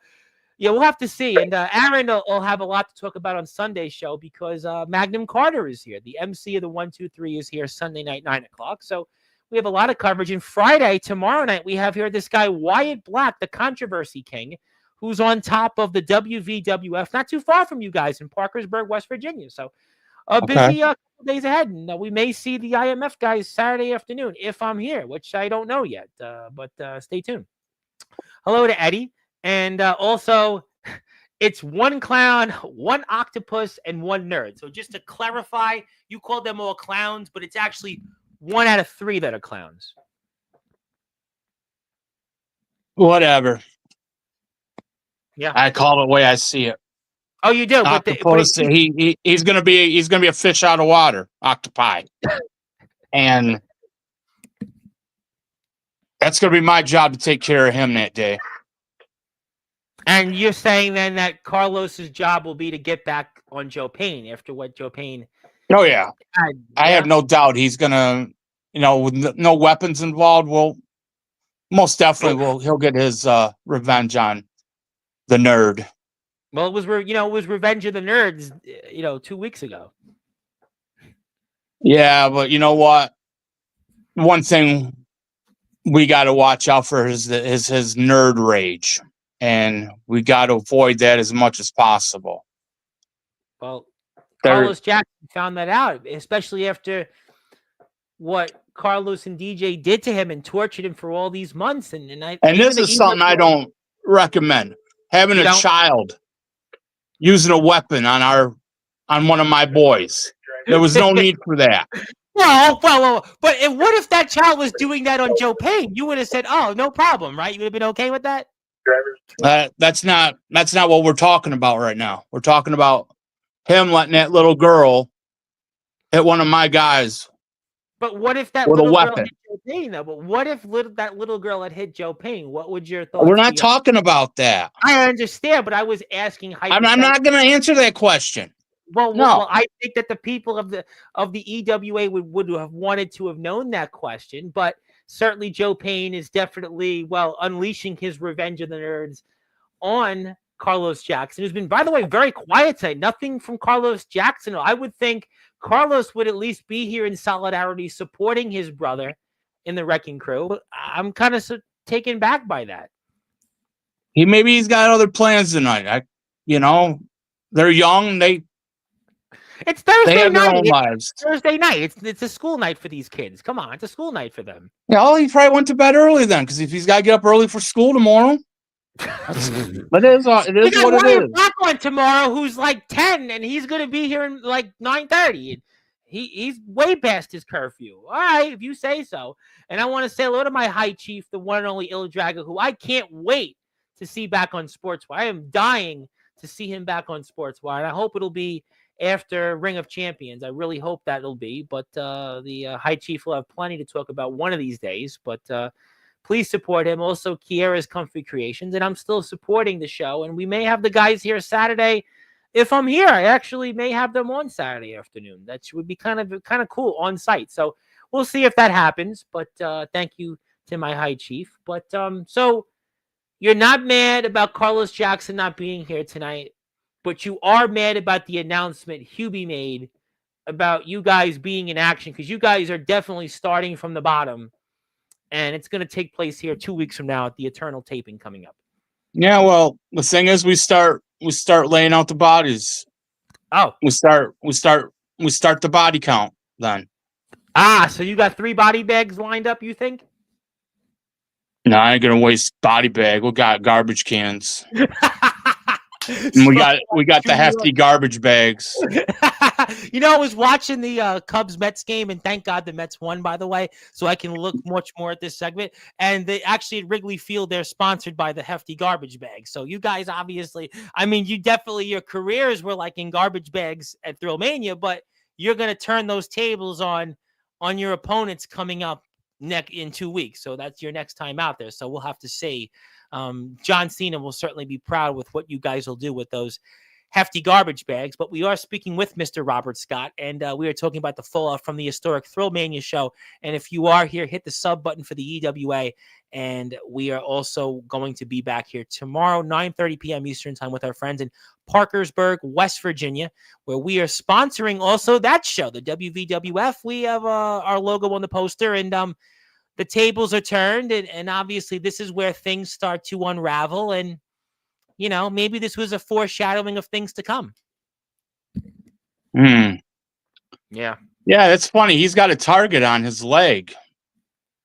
Speaker 1: Yeah, we'll have to see. And Aaron will have a lot to talk about on Sunday's show because Magnum Carter is here. The MC of the 1-2-3 is here Sunday night, 9 o'clock. So we have a lot of coverage. And Friday, tomorrow night, we have here this guy, Wyatt Black, the Controversy King, who's on top of the WVWF, not too far from you guys in Parkersburg, West Virginia. So busy couple days ahead. And we may see the IMF guys Saturday afternoon if I'm here, which I don't know yet. But stay tuned. Hello to Eddie. And also, it's one clown, one octopus, and one nerd. So just to clarify, you called them all clowns, but it's actually 1 out of 3 that are clowns.
Speaker 2: Whatever.
Speaker 1: Yeah,
Speaker 2: I call it the way I see it.
Speaker 1: Oh, you do.
Speaker 2: Octopus, he's gonna be a fish out of water. Octopi, and that's gonna be my job to take care of him that day.
Speaker 1: And you're saying then that Carlos's job will be to get back on Joe Payne after what Joe Payne.
Speaker 2: Oh yeah, I have no doubt he's gonna, with no weapons involved. Well, most definitely he'll get his revenge on the nerd.
Speaker 1: Well, it was Revenge of the Nerds, 2 weeks ago.
Speaker 2: Yeah, but you know what? One thing we got to watch out for his nerd rage, and we got to avoid that as much as possible.
Speaker 1: Well, Carlos Jackson found that out, especially after what Carlos and DJ did to him and tortured him for all these months. And
Speaker 2: this is something I don't recommend. Having a child using a weapon on one of my boys. There was no need for that.
Speaker 1: Well, but what if that child was doing that on Joe Payne? You would have said, "Oh, no problem," right? You would have been okay with that.
Speaker 2: That's not what we're talking about right now. We're talking about him letting that little girl hit one of my guys.
Speaker 1: But what if that little girl hit Joe Payne, though? But what if that little girl had hit Joe Payne? What would your thoughts be?
Speaker 2: We're not talking about that.
Speaker 1: I understand, but I was asking.
Speaker 2: I'm not going to answer that question.
Speaker 1: Well, I think that the people of the EWA would have wanted to have known that question, but certainly Joe Payne is definitely unleashing his revenge of the nerds on Carlos Jackson, who's been, by the way, very quiet tonight. Nothing from Carlos Jackson. I would think Carlos would at least be here in solidarity, supporting his brother in the Wrecking Crew. I'm kind of taken back by that.
Speaker 2: Maybe he's got other plans tonight. They're young.
Speaker 1: It's Thursday
Speaker 2: they have
Speaker 1: night.
Speaker 2: Their own lives.
Speaker 1: Thursday night. It's a school night for these kids. Come on, it's a school night for them.
Speaker 2: Yeah, he probably went to bed early then, because if he's got to get up early for school tomorrow, it is what it is.
Speaker 1: Black one tomorrow, who's like 10, and he's going to be here in like 9:30. He's way past his curfew. All right, if you say so. And I want to say hello to my high chief, the one and only Il Drago, who I can't wait to see back on Sportswire. I am dying to see him back on Sportswire, and I hope it'll be after Ring of Champions. I really hope that it'll be, but the High Chief will have plenty to talk about one of these days, but please support him. Also, Kiera's Comfy Creations, and I'm still supporting the show, and we may have the guys here Saturday. If I'm here, I actually may have them on Saturday afternoon. That would be kind of cool on site. So we'll see if that happens, but thank you to my High Chief. But so you're not mad about Carlos Jackson not being here tonight, but you are mad about the announcement Hubie made about you guys being in action, because you guys are definitely starting from the bottom, and it's going to take place here 2 weeks from now at the Eternal taping coming up.
Speaker 2: Yeah, well, the thing is, we start laying out the bodies.
Speaker 1: Oh,
Speaker 2: we start the body count then.
Speaker 1: So you got 3 body bags lined up, you think?
Speaker 2: No, I ain't gonna waste body bag. We got garbage cans. And we got the hefty garbage bags.
Speaker 1: I was watching the Cubs-Mets game, and thank God the Mets won, by the way, so I can look much more at this segment. And they actually at Wrigley Field, they're sponsored by the hefty garbage bag. So you guys obviously, you definitely, your careers were like in garbage bags at Thrillmania, but you're going to turn those tables on your opponents coming up in 2 weeks. So that's your next time out there. So we'll have to see. John Cena will certainly be proud with what you guys will do with those hefty garbage bags. But we are speaking with Mr. Robert Scott, and we are talking about the fallout from the historic Thrillmania show. And if you are here, hit the sub button for the EWA. And we are also going to be back here tomorrow, 9:30 p.m. Eastern time, with our friends in Parkersburg, West Virginia, where we are sponsoring also that show, the WVWF. We have our logo on the poster, and the tables are turned, and obviously this is where things start to unravel, and maybe this was a foreshadowing of things to come. Yeah,
Speaker 2: that's funny. He's got a target on his leg.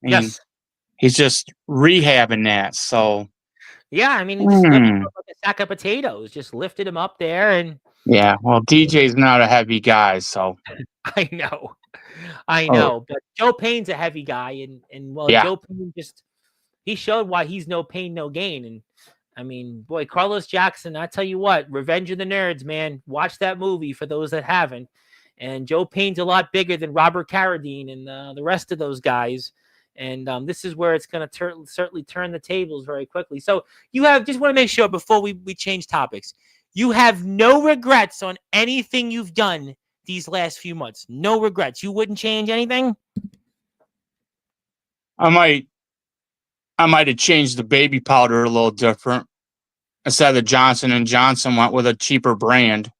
Speaker 1: Yes,
Speaker 2: he's just rehabbing that. So
Speaker 1: yeah, just like a sack of potatoes, just lifted him up there, and
Speaker 2: well, DJ's not a heavy guy, so
Speaker 1: I know, but Joe Payne's a heavy guy, and Joe Payne he showed why he's no pain, no gain. And boy, Carlos Jackson, I tell you what, Revenge of the Nerds, man, watch that movie for those that haven't. And Joe Payne's a lot bigger than Robert Carradine and the rest of those guys. And this is where it's going to certainly turn the tables very quickly. So just want to make sure before we change topics, you have no regrets on anything you've done these last few months. No regrets. You wouldn't change anything?
Speaker 2: I might have changed the baby powder a little different. Instead of the Johnson & Johnson, went with a cheaper brand.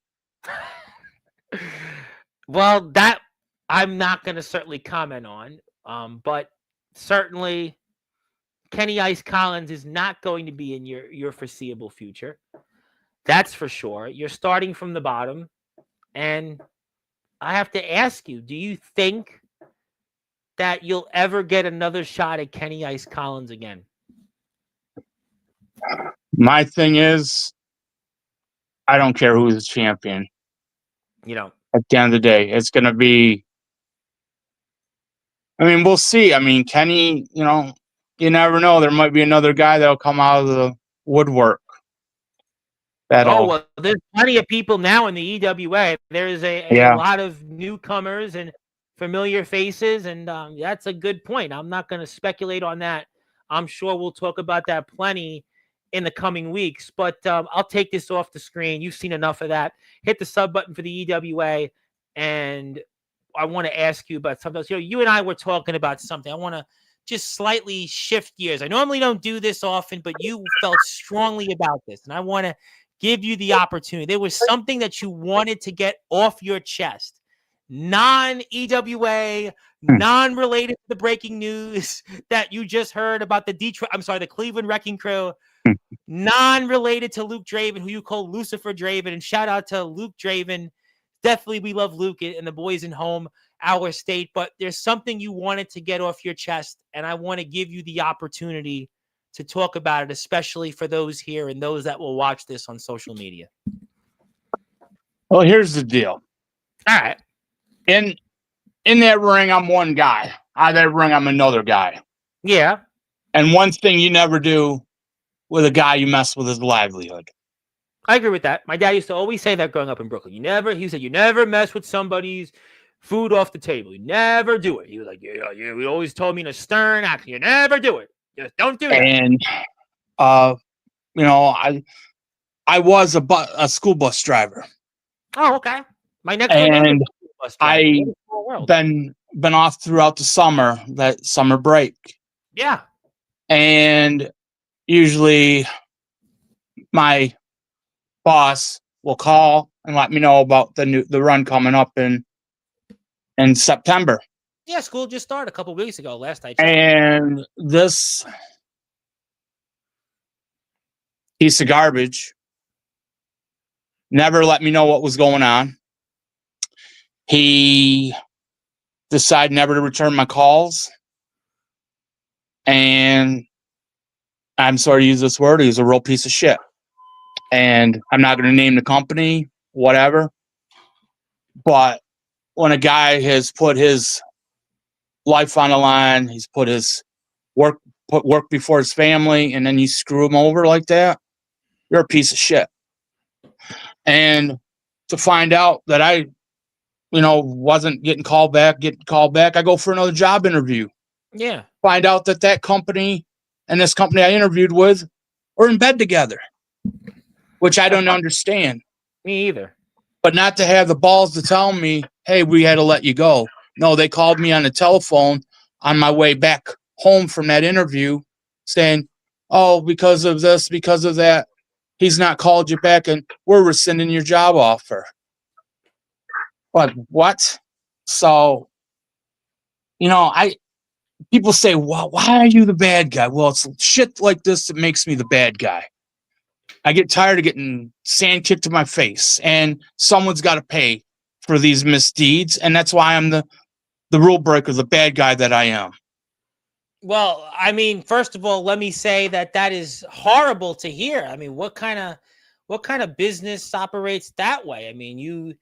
Speaker 1: Well, that I'm not going to certainly comment on. But certainly Kenny Ice Collins is not going to be in your foreseeable future. That's for sure. You're starting from the bottom. And I have to ask you, do you think that you'll ever get another shot at Kenny Ice Collins again?
Speaker 2: My thing is, I don't care who's the champion.
Speaker 1: You know,
Speaker 2: At the end of the day, it's going to be. I mean, we'll see. I mean, Kenny, you never know. There might be another guy that'll come out of the woodwork.
Speaker 1: well, there's plenty of people now in the EWA. There's a lot of newcomers and familiar faces, and that's a good point. I'm not going to speculate on that. I'm sure we'll talk about that plenty in the coming weeks, but I'll take this off the screen. You've seen enough of that. Hit the sub button for the EWA, and I want to ask you about something else. You and I were talking about something. I want to just slightly shift gears. I normally don't do this often, but you felt strongly about this, and I want to give you the opportunity. There was something that you wanted to get off your chest, non-EWA, non-related to the breaking news that you just heard about the Cleveland Wrecking Crew, non-related to Luke Draven, who you call Lucifer Draven, and shout out to Luke Draven. Definitely, we love Luke and the boys in home, our state, but there's something you wanted to get off your chest, and I want to give you the opportunity to talk about it, especially for those here and those that will watch this on social media.
Speaker 2: Well, here's the deal.
Speaker 1: All right.
Speaker 2: In that ring, I'm one guy. Out of that ring, I'm another guy.
Speaker 1: Yeah.
Speaker 2: And one thing you never do with a guy, you mess with his livelihood.
Speaker 1: I agree with that. My dad used to always say that growing up in Brooklyn. He said, you never mess with somebody's food off the table. You never do it. He was like, yeah. He always told me in a stern accent, you never do it. Just don't do that.
Speaker 2: And, I was a school bus driver.
Speaker 1: Oh, okay. My next
Speaker 2: and I been off throughout the summer, that summer break.
Speaker 1: Yeah.
Speaker 2: And usually my boss will call and let me know about the run coming up in September.
Speaker 1: Yeah, school just started a couple of weeks ago, last I checked.
Speaker 2: And this piece of garbage never let me know what was going on. He decided never to return my calls. And I'm sorry to use this word, he's a real piece of shit. And I'm not going to name the company, whatever. But when a guy has put his life on the line, he's put work before his family, and then you screw him over like that, you're a piece of shit. And to find out that I, wasn't getting called back, I go for another job interview.
Speaker 1: Yeah.
Speaker 2: Find out that company and this company I interviewed with were in bed together, which I don't understand.
Speaker 1: Me either.
Speaker 2: But not to have the balls to tell me, hey, we had to let you go. No, they called me on the telephone on my way back home from that interview saying, oh, because of this, because of that, he's not called you back and we're rescinding your job offer. But what? So, people say, well, why are you the bad guy? Well, it's shit like this that makes me the bad guy. I get tired of getting sand kicked to my face, and someone's got to pay for these misdeeds, and that's why I'm the rule breaker, the bad guy that I am.
Speaker 1: Well, I mean, first of all, let me say that is horrible to hear. I mean, what kind of business operates that way? I mean, you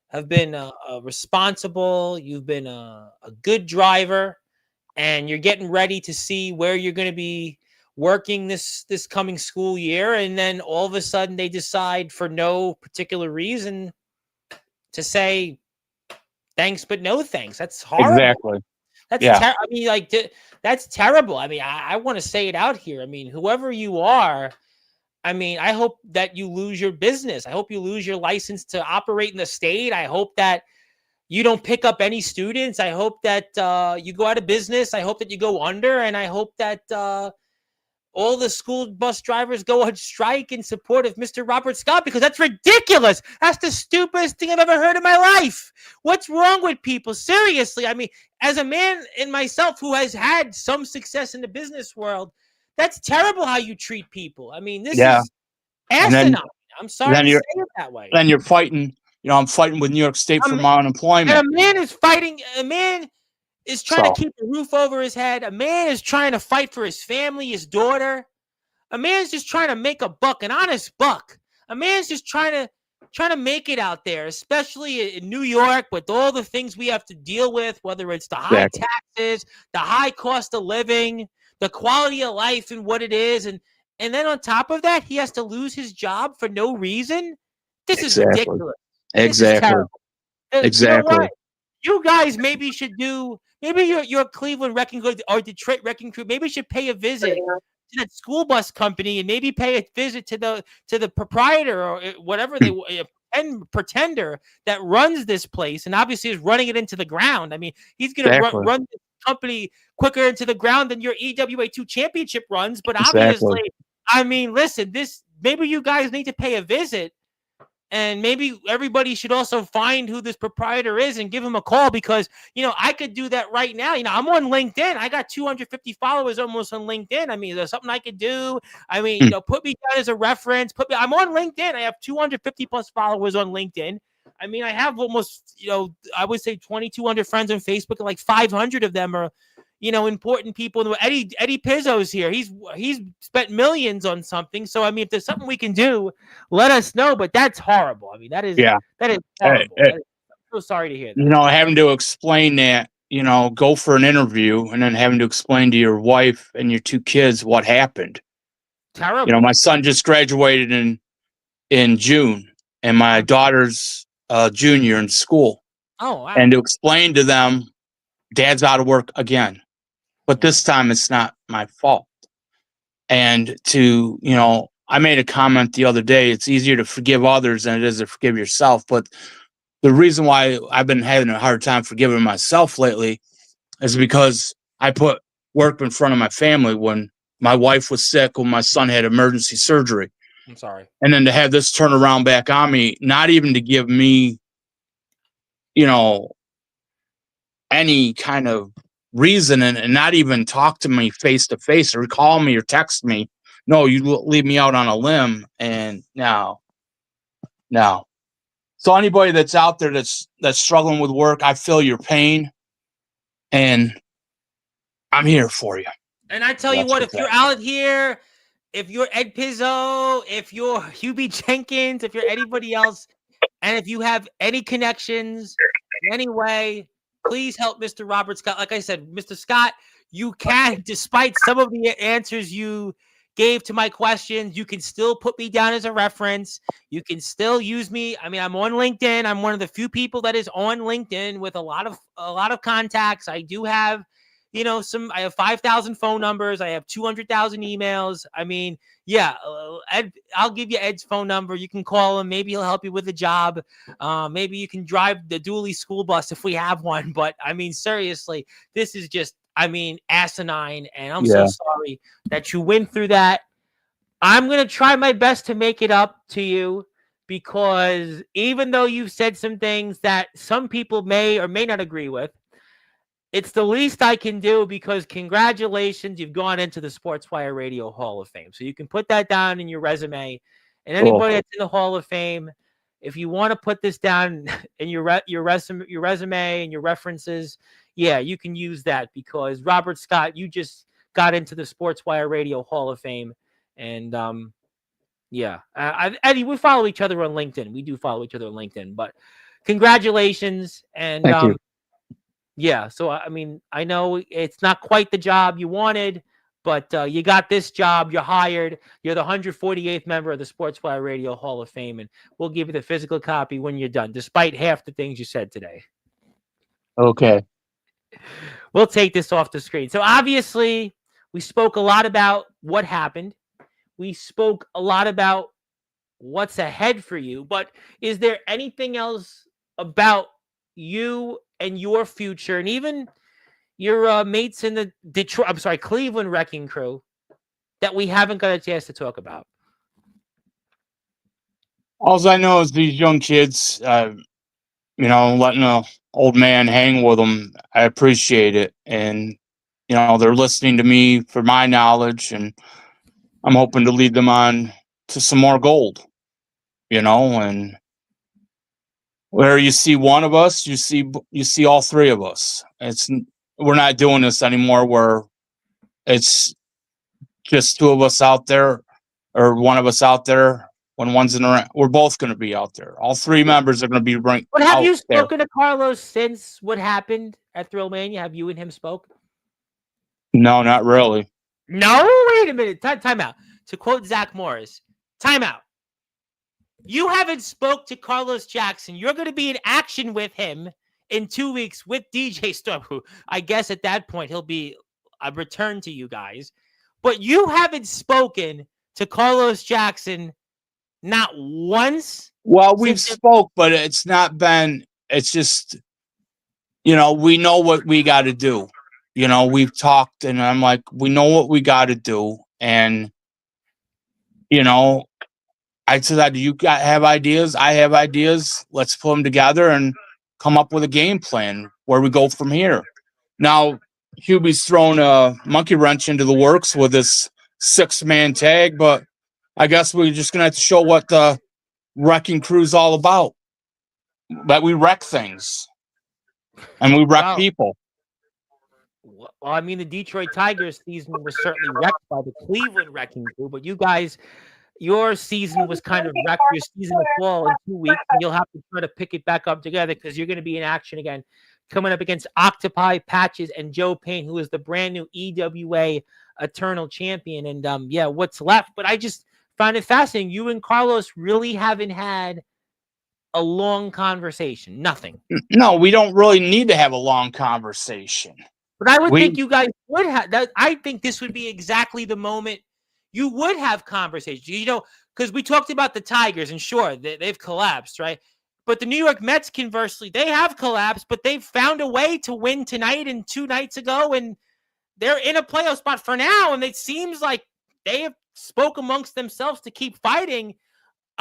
Speaker 1: have been responsible, you've been a good driver, and you're getting ready to see where you're going to be working this coming school year, and then all of a sudden they decide for no particular reason to say thanks but no thanks. That's horrible.
Speaker 2: Exactly.
Speaker 1: That's that's terrible. I mean, I want to say it out here. I mean, whoever you are, I mean, I hope that you lose your business. I hope you lose your license to operate in the state. I hope that you don't pick up any students. I hope that you go out of business. I hope that you go under, and I hope that all the school bus drivers go on strike in support of Mr. Robert Scott, because that's ridiculous. That's the stupidest thing I've ever heard in my life. What's wrong with people? Seriously. I mean, as a man in myself who has had some success in the business world, That's terrible how you treat people. I mean, this
Speaker 2: Yeah.
Speaker 1: is
Speaker 2: And then
Speaker 1: asinine. I'm sorry to say it that way.
Speaker 2: you're fighting. I'm fighting with New York State for my
Speaker 1: And
Speaker 2: unemployment.
Speaker 1: a man is fighting. A man is trying to
Speaker 2: So
Speaker 1: keep a roof over his head. A man is trying to fight for his family, his daughter. A man's just trying to make a buck, an honest buck. A man's just trying to make it out there, especially in New York with all the things we have to deal with, whether it's the high taxes, the high cost of living, the quality of life and what it is. And then on top of that, he has to lose his job for no reason. This is ridiculous. This is terrible. You know what? You guys maybe should do, maybe your Cleveland Wrecking Crew or Detroit Wrecking Crew, maybe should pay a visit to that school bus company and maybe pay a visit to the proprietor or whatever they pretender that runs this place and obviously is running it into the ground. I mean, he's going to run the company quicker into the ground than your EWA2 championship runs. But obviously, I mean, listen, maybe you guys need to pay a visit. And maybe everybody should also find who this proprietor is and give him a call because, I could do that right now. I'm on LinkedIn. I got 250 followers almost on LinkedIn. I mean, there's something I could do. I mean, put me down as a reference. I'm on LinkedIn. I have 250 plus followers on LinkedIn. I mean, I have almost, I would say 2,200 friends on Facebook, and like 500 of them are, important people. Eddie Pizzo's here. He's spent millions on something. So, I mean, if there's something we can do, let us know. But that's horrible. I mean, that is horrible. I'm so sorry to hear that.
Speaker 2: Having to explain that, go for an interview and then having to explain to your wife and your two kids what happened.
Speaker 1: Terrible.
Speaker 2: My son just graduated in June, and my daughter's junior in school.
Speaker 1: Oh, wow.
Speaker 2: And to explain to them, Dad's out of work again. But this time it's not my fault. And I made a comment the other day, it's easier to forgive others than it is to forgive yourself. But the reason why I've been having a hard time forgiving myself lately is because I put work in front of my family when my wife was sick, when my son had emergency surgery.
Speaker 1: I'm sorry.
Speaker 2: And then to have this turn around back on me, not even to give me, any kind of reason and not even talk to me face to face or call me or text me. No, you leave me out on a limb. And no. So anybody that's out there that's struggling with work, I feel your pain and I'm here for you.
Speaker 1: And I tell you what, if you're out here, if you're Ed Pizzo, if you're Hubie Jenkins, if you're anybody else, and if you have any connections in any way, please help Mr. Robert Scott. Like I said, Mr. Scott, you can, despite some of the answers you gave to my questions, you can still put me down as a reference. You can still use me. I mean, I'm on LinkedIn. I'm one of the few people that is on LinkedIn with a lot of contacts. I do have, I have 5,000 phone numbers. I have 200,000 emails. I mean, yeah, Ed, I'll give you Ed's phone number. You can call him. Maybe he'll help you with a job. Maybe you can drive the dually school bus if we have one. But I mean, seriously, this is just, asinine. And I'm so sorry that you went through that. I'm going to try my best to make it up to you because even though you've said some things that some people may or may not agree with, it's the least I can do because congratulations, you've gone into the Sportswire Radio Hall of Fame. So you can put that down in your resume. And anybody that's in the Hall of Fame, if you want to put this down in your resume and your references, yeah, you can use that because Robert Scott, you just got into the Sportswire Radio Hall of Fame. And Eddie, we follow each other on LinkedIn. We do follow each other on LinkedIn, but congratulations. And
Speaker 2: thank you.
Speaker 1: Yeah, so I mean, I know it's not quite the job you wanted, but you got this job. You're hired. You're the 148th member of the Sportswire Radio Hall of Fame, and we'll give you the physical copy when you're done, despite half the things you said today.
Speaker 2: Okay.
Speaker 1: We'll take this off the screen. So obviously, we spoke a lot about what happened. We spoke a lot about what's ahead for you, but is there anything else about you and your future and even your mates in the Cleveland Wrecking Crew that we haven't got a chance to talk about?
Speaker 2: All I know is these young kids, letting an old man hang with them. I appreciate it. And they're listening to me for my knowledge, and I'm hoping to lead them on to some more gold, and where you see one of us, you see all three of us. We're not doing this anymore where it's just two of us out there or one of us out there when one's in the we're both going to be out there. All three members are going to be
Speaker 1: But have
Speaker 2: out
Speaker 1: you
Speaker 2: there.
Speaker 1: spoken to Carlos since what happened at Thrillmania? Have you and him spoke?
Speaker 2: No, not really.
Speaker 1: No, wait a minute. Time out. To quote Zach Morris, time out. You haven't spoke to Carlos Jackson. You're going to be in action with him in 2 weeks with DJ Storm, who I guess at that point he'll be a return to you guys. But you haven't spoken to Carlos Jackson not once.
Speaker 2: Well, we've spoke, but it's just, we know what we got to do. We've talked, and I'm like, we know what we got to do. And, I said, have ideas? I have ideas. Let's put them together and come up with a game plan where we go from here. Now, Hubie's thrown a monkey wrench into the works with this 6-man tag, but I guess we're just going to have to show what the wrecking crew's all about. That we wreck things and we wreck people.
Speaker 1: Well, I mean, the Detroit Tigers season was certainly wrecked by the Cleveland wrecking crew, but you guys, your season was kind of wrecked. Your season will fall in 2 weeks, and you'll have to try to pick it back up together because you're going to be in action again, coming up against Octopi, Patches, and Joe Payne, who is the brand new EWA Eternal Champion. And what's left? But I just find it fascinating. You and Carlos really haven't had a long conversation. Nothing.
Speaker 2: No, we don't really need to have a long conversation.
Speaker 1: But I would think you guys would have. I think this would be exactly the moment you would have conversations. Because we talked about the Tigers, and sure, they've collapsed, right? But the New York Mets, conversely, they have collapsed, but they've found a way to win tonight and 2 nights ago, and they're in a playoff spot for now, and it seems like they have spoke amongst themselves to keep fighting.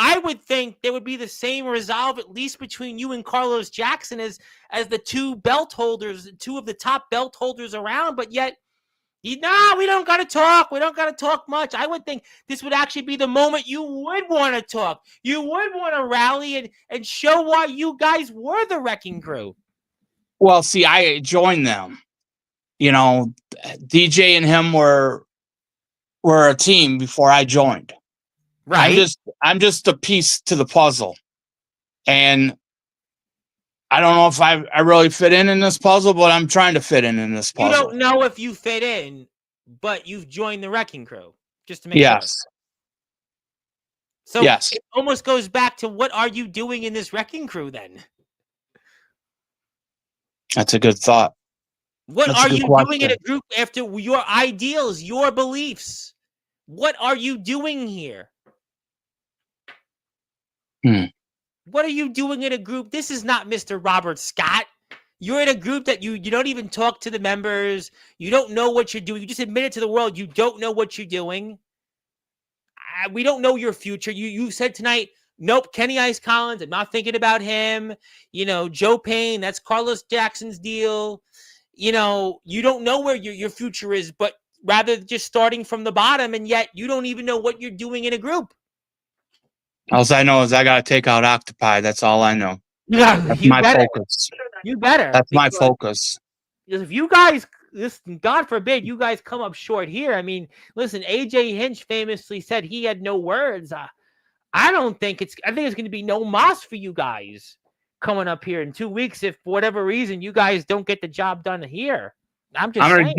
Speaker 1: I would think there would be the same resolve, at least between you and Carlos Jackson, as the two belt holders, two of the top belt holders around. But yet, we don't got to talk. We don't got to talk much. I would think this would actually be the moment you would want to talk. You would want to rally and show why you guys were the wrecking crew.
Speaker 2: Well, see, I joined them. DJ and him were a team before I joined. Right. I'm just a piece to the puzzle. And I don't know if I really fit in this puzzle, but I'm trying to fit in this puzzle.
Speaker 1: You don't know if you fit in, but you've joined the wrecking crew, just to make sure. So it almost goes back to, what are you doing in this wrecking crew then?
Speaker 2: That's a good thought.
Speaker 1: What are you doing in a group after your ideals, your beliefs? What are you doing here? What are you doing in a group? This is not Mr. Robert Scott. You're in a group that you don't even talk to the members. You don't know what you're doing. You just admit it to the world. You don't know what you're doing. We don't know your future. You said tonight, nope, Kenny Ice Collins, I'm not thinking about him. Joe Payne, that's Carlos Jackson's deal. You don't know where your future is, but rather just starting from the bottom, and yet you don't even know what you're doing in a group.
Speaker 2: All I know is I got to take out Octopi. That's all I know.
Speaker 1: Yeah,
Speaker 2: that's my focus.
Speaker 1: You better.
Speaker 2: That's my focus.
Speaker 1: If you guys, God forbid, you guys come up short here. I mean, listen, AJ Hinch famously said he had no words. I think it's going to be no moss for you guys coming up here in 2 weeks if, for whatever reason, you guys don't get the job done here. I'm going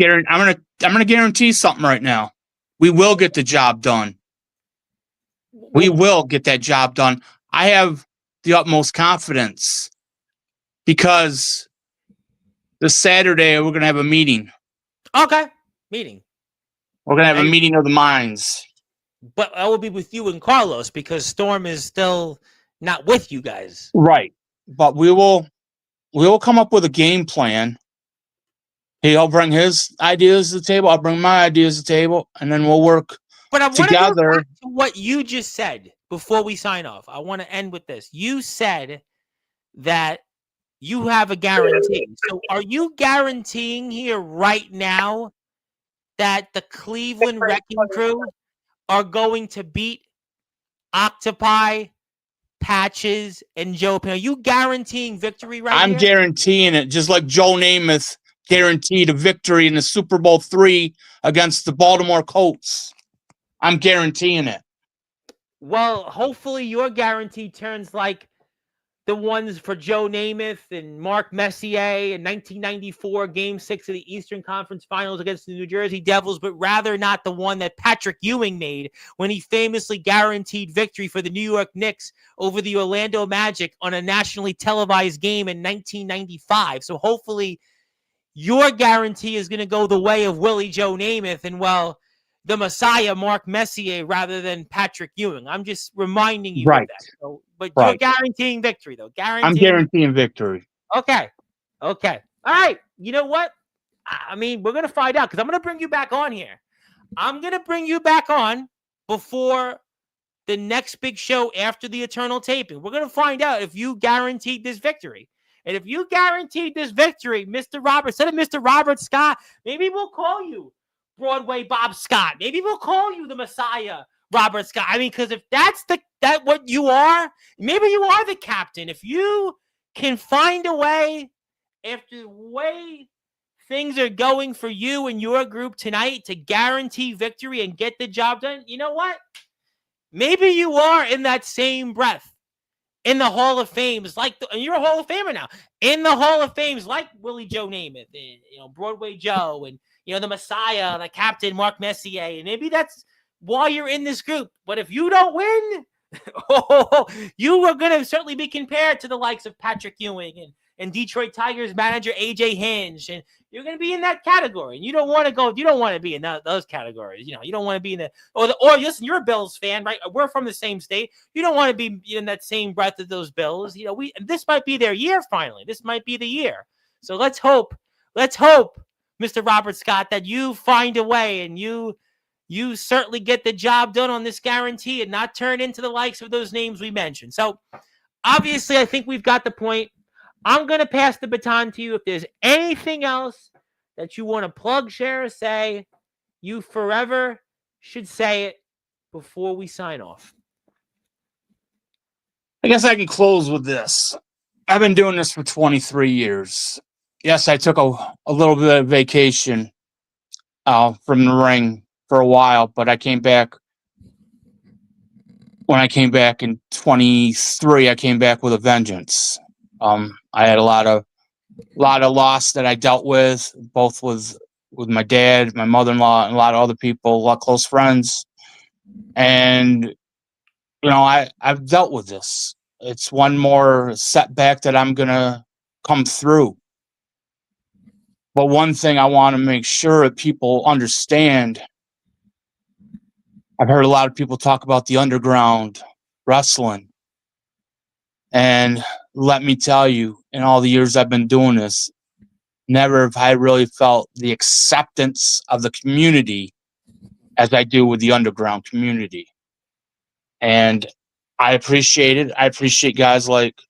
Speaker 2: to guarantee something right now. We will get the job done. We will get that job done. I have the utmost confidence because this Saturday we're going to have a meeting.
Speaker 1: Okay. Meeting.
Speaker 2: We're going to have a meeting of the minds.
Speaker 1: But I will be with you and Carlos because Storm is still not with you guys.
Speaker 2: Right. But we will come up with a game plan. He'll bring his ideas to the table. I'll bring my ideas to the table, and then we'll work
Speaker 1: But I want to
Speaker 2: together.
Speaker 1: go back to what you just said before we sign off. I want to end with this. You said that you have a guarantee. So are you guaranteeing here right now that the Cleveland Wrecking Crew are going to beat Octopi, Patches, and Joe Pin? Are you guaranteeing victory right
Speaker 2: I'm
Speaker 1: here?
Speaker 2: guaranteeing it, just like Joe Namath guaranteed a victory in the Super Bowl III against the Baltimore Colts. I'm guaranteeing it.
Speaker 1: Well, hopefully your guarantee turns like the ones for Joe Namath and Mark Messier in 1994, Game 6 of the Eastern Conference Finals against the New Jersey Devils, but rather not the one that Patrick Ewing made when he famously guaranteed victory for the New York Knicks over the Orlando Magic on a nationally televised game in 1995. So hopefully your guarantee is going to go the way of Willie Joe Namath and, well, the Messiah, Mark Messier, rather than Patrick Ewing. I'm just reminding you of that. So, but you're guaranteeing victory, though.
Speaker 2: I'm guaranteeing victory.
Speaker 1: Okay. All right. You know what? I mean, we're going to find out because I'm going to bring you back on here. I'm going to bring you back on before the next big show after the Eternal taping. We're going to find out if you guaranteed this victory. And if you guaranteed this victory, Mr. Robert, instead of Mr. Robert Scott, maybe we'll call you Broadway Bob Scott. Maybe we'll call you the Messiah, Robert Scott. I mean, because if that's what you are, maybe you are the captain. If you can find a way, after the way things are going for you and your group tonight, to guarantee victory and get the job done, you know what? Maybe you are in that same breath in the Hall of Fames, and you're a Hall of Famer now, in the Hall of Fames, like Willie Joe Namath, and, Broadway Joe, and, the Messiah, the Captain Mark Messier, and maybe that's why you're in this group. But if you don't win, you are going to certainly be compared to the likes of Patrick Ewing and Detroit Tigers manager AJ Hinch, and you're going to be in that category. And you don't want to be in those categories. You don't want to be in or listen, you're a Bills fan, right? We're from the same state. You don't want to be in that same breath of those Bills. This might be their year finally. This might be the year. So let's hope, Mr. Robert Scott, that you find a way and you certainly get the job done on this guarantee and not turn into the likes of those names we mentioned. So obviously, I think we've got the point. I'm going to pass the baton to you. If there's anything else that you want to plug, share, or say, you forever should say it before we sign off.
Speaker 2: I guess I can close with this. I've been doing this for 23 years. Yes, I took a little bit of vacation from the ring for a while, but I came back. When I came back in 23, I came back with a vengeance. I had a lot of loss that I dealt with, both with my dad, my mother-in-law, and a lot of other people, a lot of close friends. And, I've dealt with this. It's one more setback that I'm going to come through. But one thing I want to make sure that people understand, I've heard a lot of people talk about the underground wrestling. And let me tell you, in all the years I've been doing this, never have I really felt the acceptance of the community as I do with the underground community. And I appreciate it. I appreciate guys like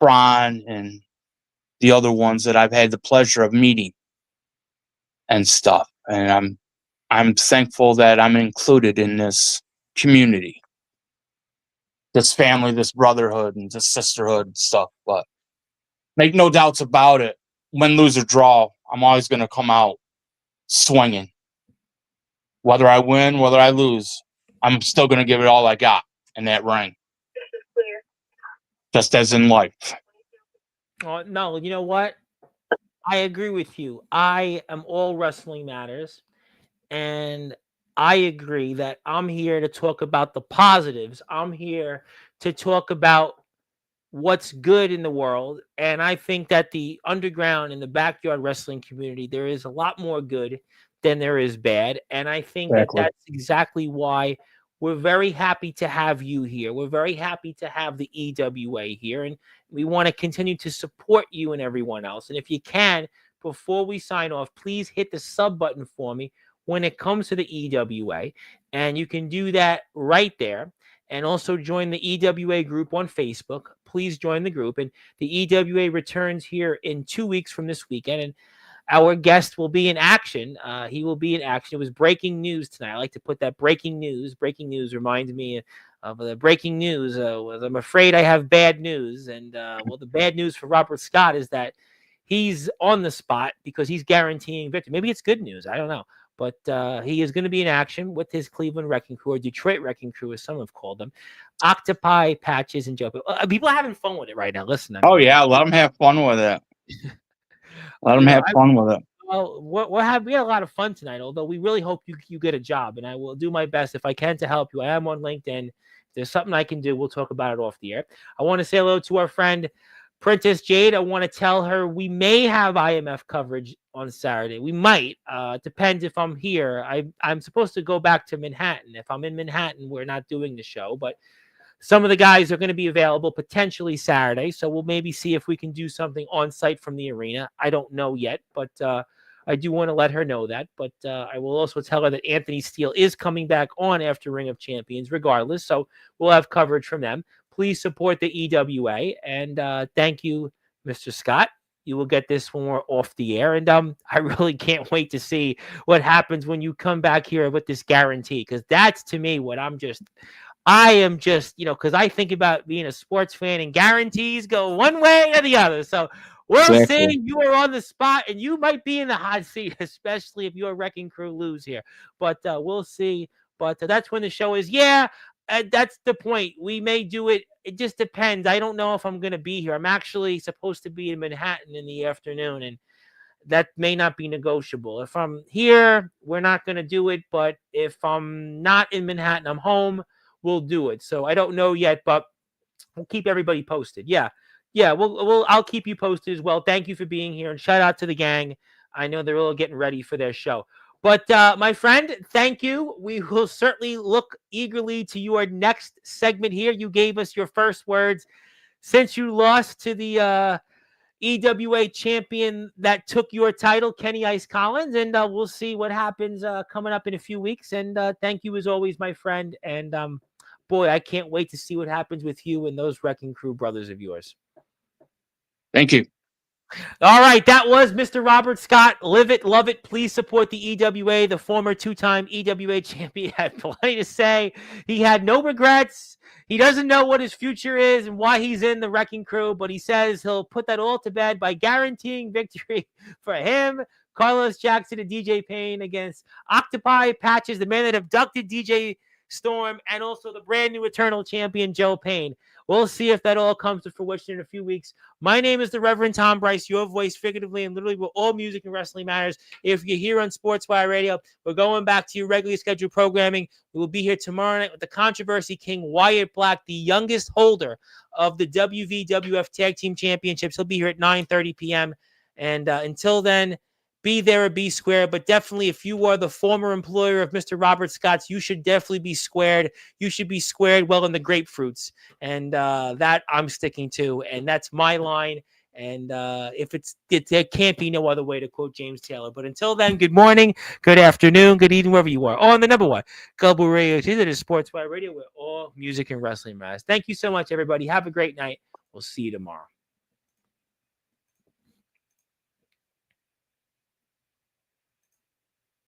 Speaker 2: Prawn and the other ones that I've had the pleasure of meeting and stuff. And I'm thankful that I'm included in this community, this family, this brotherhood, and this sisterhood and stuff. But make no doubts about it. Win, lose, or draw, I'm always going to come out swinging. Whether I win, whether I lose, I'm still going to give it all I got in that ring. Just as in life.
Speaker 1: No, you know what? I agree with you. I am all wrestling matters. And I agree that I'm here to talk about the positives. I'm here to talk about what's good in the world. And I think that the underground and the backyard wrestling community, there is a lot more good than there is bad. And I think that that's exactly why we're very happy to have you here. We're very happy to have the EWA here. And we want to continue to support you and everyone else. And if you can, before we sign off, please hit the sub button for me when it comes to the EWA. And you can do that right there. And also join the EWA group on Facebook. Please join the group. And the EWA returns here in 2 weeks from this weekend. And our guest will be in action. He will be in action. It was breaking news tonight. I like to put that breaking news. Breaking news reminds me of the breaking news. I'm afraid I have bad news. And, well, the bad news for Robert Scott is that he's on the spot because he's guaranteeing victory. Maybe it's good news. I don't know. But he is going to be in action with his Cleveland Wrecking Crew, or Detroit Wrecking Crew, as some have called them. Octopi, Patches, and Joe. People are having fun with it right now. Listen.
Speaker 2: Oh, yeah. Let them have fun with it. Let them have fun with it.
Speaker 1: Well, we had a lot of fun tonight, although we really hope you get a job, and I will do my best if I can to help you. I am on LinkedIn. If there's something I can do, we'll talk about it off the air. I want to say hello to our friend Princess Jade. I want to tell her we may have IMF coverage on Saturday. We might. Depends if I'm here. I'm supposed to go back to Manhattan. If I'm in Manhattan, we're not doing the show, but some of the guys are going to be available potentially Saturday, so we'll maybe see if we can do something on site from the arena. I don't know yet, but I do want to let her know that. But I will also tell her that Anthony Steele is coming back on after Ring of Champions regardless, so we'll have coverage from them. Please support the EWA, and thank you, Mr. Scott. You will get this when we're off the air, and I really can't wait to see what happens when you come back here with this guarantee, because that's, to me, what I am just, because I think about being a sports fan, and guarantees go one way or the other. So we'll see. You are on the spot, and you might be in the hot seat, especially if your Wrecking Crew lose here. But we'll see. But that's when the show is. Yeah, that's the point. We may do it. It just depends. I don't know if I'm going to be here. I'm actually supposed to be in Manhattan in the afternoon, and that may not be negotiable. If I'm here, we're not going to do it. But if I'm not in Manhattan, I'm home, we'll do it. So I don't know yet, but we'll keep everybody posted. Yeah. I'll keep you posted as well. Thank you for being here, and shout out to the gang. I know they're all getting ready for their show. But my friend, thank you. We will certainly look eagerly to your next segment here. You gave us your first words since you lost to the EWA champion that took your title, Kenny Ice Collins, and we'll see what happens coming up in a few weeks. And thank you as always, my friend. And boy, I can't wait to see what happens with you and those Wrecking Crew brothers of yours.
Speaker 2: Thank you.
Speaker 1: All right, that was Mr. Robert Scott. Live it, love it. Please support the EWA. The former two-time EWA champion had plenty to say. He had no regrets. He doesn't know what his future is and why he's in the Wrecking Crew, but he says he'll put that all to bed by guaranteeing victory for him, Carlos Jackson, and DJ Payne against Octopi, Patches, the man that abducted DJ Storm, and also the brand new Eternal Champion, Joe Payne. We'll see if that all comes to fruition in a few weeks. My name is the Reverend Tom Bryce, your voice figuratively and literally where all music and wrestling matters. If you're here on Sportswire Radio, we're going back to your regularly scheduled programming. We will be here tomorrow night with the Controversy King, Wyatt Black, the youngest holder of the WVWF Tag Team Championships. He'll be here at 9:30 p.m. And until then, be there or be square. But definitely, if you are the former employer of Mr. Robert Scott's, you should definitely be squared. You should be squared well in the grapefruits. And that I'm sticking to. And that's my line. And there can't be no other way to quote James Taylor. But until then, good morning, good afternoon, good evening, wherever you are. On the number one Global Radio, it is Sportswire Radio, where all music and wrestling matters. Thank you so much, everybody. Have a great night. We'll see you tomorrow.